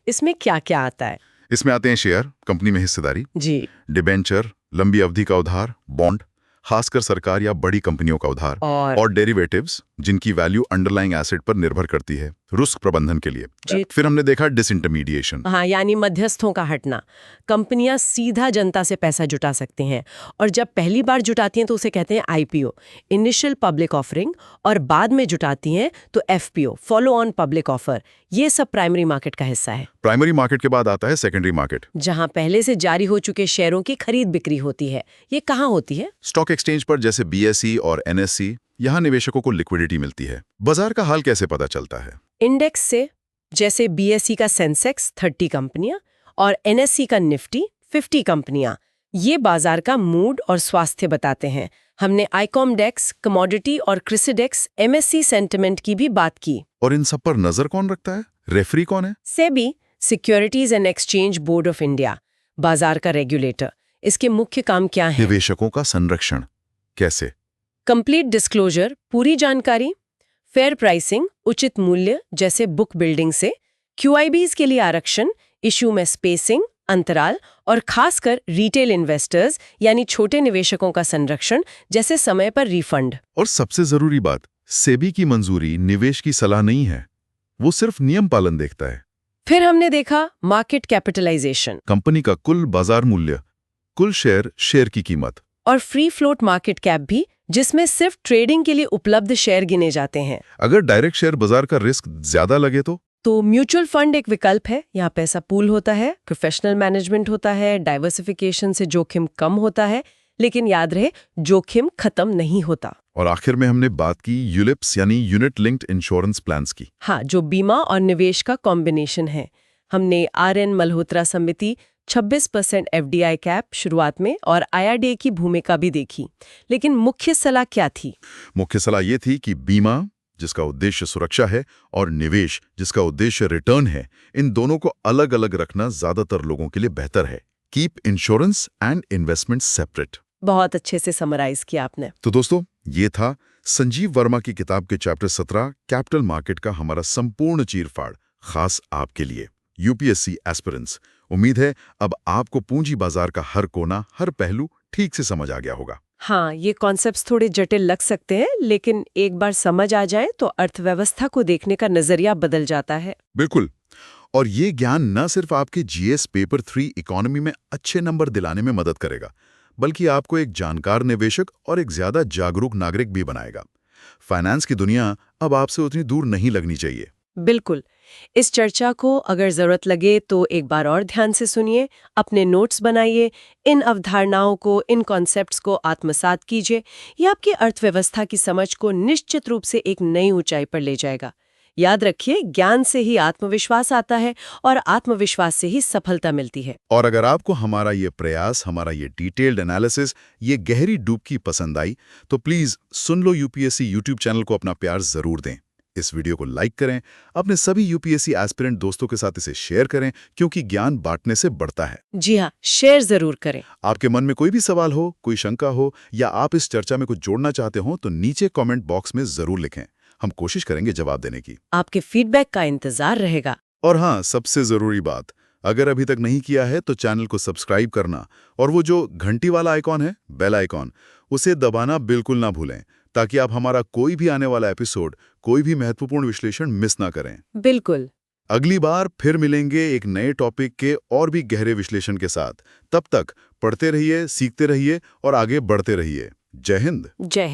इसमें क्या क्या आता है? इसमें आते हैं शेयर, कंपनी में हिस्सेदारी, जी, डिबेंचर, लंबी अवधि का उधार, बॉन्ड, खासकर सरकार या बड़ी कंपनियों का उधार, और डेरिवेटिव्स जिनकी वैल्यू अंडरलाइंग एसेट पर निर्भर करती है रिस्क प्रबंधन के लिए। जी। फिर हमने देखा डिसइंटरमीडिएशन। हाँ, यानी मध्यस्थों का हटना। कंपनियां सीधा जनता से पैसा जुटा सकती हैं और जब पहली बार जुटाती हैं तो उसे कहते हैं आईपीओ, इनिशियल पब्लिक ऑफरिंग, और बाद में जुटाती हैं तो FPO, follow on public offer. ये सब प्राइमरी मार्केट का हिस्सा है, प्राइमरी मार्केट के बाद आता है सेकेंडरी मार्केट। जहां पहले से जारी हो चुके शेयरों की खरीद बिक्री होती है। ये कहाँ होती है? स्टॉक एक्सचेंज पर जैसे बीएसई और एनएसई, यहाँ निवेशकों को लिक्विडिटी मिलती है। बाजार का हाल कैसे पता चलता है? इंडेक्स से, जैसे बीएसई का सेंसेक्स 30 कंपनियां और एनएसई का निफ्टी 50 कंपनियां। ये बाजार का मूड और स्वास्थ्य बताते हैं। हमने आइकॉमडेक्स, कमोडिटी और क्रिसिडेक्स, एमएससी सेंटिमेंट की भी बात की। और इन सब पर नजर कौन रखता है? रेफरी कौन है? SEBI, securities and exchange board of India, बाजार का रेगुलेटर। इसके मुख्य काम क्या है? निवेशकों का संरक्षण। कैसे? कंप्लीट डिस्क्लोजर, पूरी जानकारी, फेयर प्राइसिंग, उचित मूल्य जैसे बुक बिल्डिंग से, क्यूआईबीज के लिए आरक्षण, इशू में स्पेसिंग, अंतराल, और खासकर रिटेल इन्वेस्टर्स यानी छोटे निवेशकों का संरक्षण जैसे समय पर रिफंड। और सबसे जरूरी बात, सेबी की मंजूरी निवेश की सलाह नहीं है, वो सिर्फ नियम पालन देखता है। फिर हमने देखा मार्केट कैपिटलाइजेशन कंपनी का कुल बाजार मूल्य, कुल शेयर की कीमत, और फ्री फ्लोट मार्केट कैप भी, जिसमें सिर्फ ट्रेडिंग के लिए उपलब्ध शेयर गिने जाते हैं। अगर डायरेक्ट शेयर बाजार का रिस्क ज्यादा लगे तो म्यूचुअल फंड एक विकल्प है। यहाँ पैसा पूल होता है, प्रोफेशनल मैनेजमेंट होता है, डाइवर्सिफिकेशन से जोखिम कम होता है, लेकिन याद रहे जोखिम खत्म नहीं होता। और आखिर में हमने बात की यूलिप्स यानी यूनिट लिंक्ड इंश्योरेंस प्लान्स की। हाँ, जो बीमा और निवेश का कॉम्बिनेशन है। हमने आर.एन. मल्होत्रा समिति 26% एफडीआई कैप शुरुआत में और आईआरडीए की भूमिका भी देखी। लेकिन मुख्य सलाह क्या थी? मुख्य सलाह ये थी कि बीमा, जिसका उद्देश्य सुरक्षा है, और निवेश, जिसका उद्देश्य रिटर्न है, इन दोनों को अलग अलग रखना ज्यादातर लोगों के लिए बेहतर है। Keep insurance and investment separate. बहुत अच्छे से समराइज किया आपने। तो दोस्तों, ये था संजीव वर्मा की किताब के चैप्टर 17 कैपिटल मार्केट का हमारा संपूर्ण चीरफाड़, खास आपके लिए यूपीएससी एस्पिरेंट्स। उम्मीद है अब आपको पूंजी बाजार का हर कोना, हर पहलू ठीक से समझ आ गया होगा। हाँ, ये कॉन्सेप्ट्स थोड़े जटिल लग सकते हैं, लेकिन एक बार समझ आ जाए तो अर्थव्यवस्था को देखने का नजरिया बदल जाता है। बिल्कुल। और ये ज्ञान न सिर्फ आपके जीएस पेपर 3 इकोनॉमी में अच्छे नंबर दिलाने में मदद करेगा, बल्कि आपको एक जानकार निवेशक और एक ज्यादा जागरूक नागरिक भी बनाएगा। फाइनेंस की दुनिया अब आपसे उतनी दूर नहीं लगनी चाहिए। बिल्कुल। इस चर्चा को अगर जरूरत लगे तो एक बार और ध्यान से सुनिए, अपने नोट्स बनाइए, इन अवधारणाओं को, इन कॉन्सेप्ट्स को आत्मसात कीजिए। ये आपकी अर्थव्यवस्था की समझ को निश्चित रूप से एक नई ऊंचाई पर ले जाएगा। याद रखिए, ज्ञान से ही आत्मविश्वास आता है और आत्मविश्वास से ही सफलता मिलती है। और अगर आपको हमारा ये प्रयास, हमारा ये डिटेल्ड एनालिसिस, ये गहरी डुबकी पसंद आई तो please soon low UPSC YouTube channel को अपना प्यार जरूर दें। इस वीडियो को लाइक करें, अपने सभी यूपीएससी एस्पिरेंट दोस्तों के साथ इसे शेयर करें, क्योंकि ज्ञान बांटने से बढ़ता है। जी हाँ, शेयर जरूर करें। आपके मन में कोई भी सवाल हो, कोई शंका हो, या आप इस चर्चा में कुछ जोड़ना चाहते हो तो नीचे कमेंट बॉक्स में जरूर लिखें। हम कोशिश करेंगे जवाब देने की। आपके फीडबैक का इंतजार रहेगा। और हाँ, सबसे जरूरी बात, अगर अभी तक नहीं किया है तो चैनल को सब्सक्राइब करना और वो जो घंटी वाला आइकॉन है, बेल आइकॉन, उसे दबाना बिल्कुल ना भूलें, ताकि आप हमारा कोई भी आने वाला एपिसोड, कोई भी महत्वपूर्ण विश्लेषण मिस ना करें। बिल्कुल। अगली बार फिर मिलेंगे एक नए टॉपिक के और भी गहरे विश्लेषण के साथ। तब तक पढ़ते रहिए, सीखते रहिए और आगे बढ़ते रहिए। जय हिंद। जय हिंद।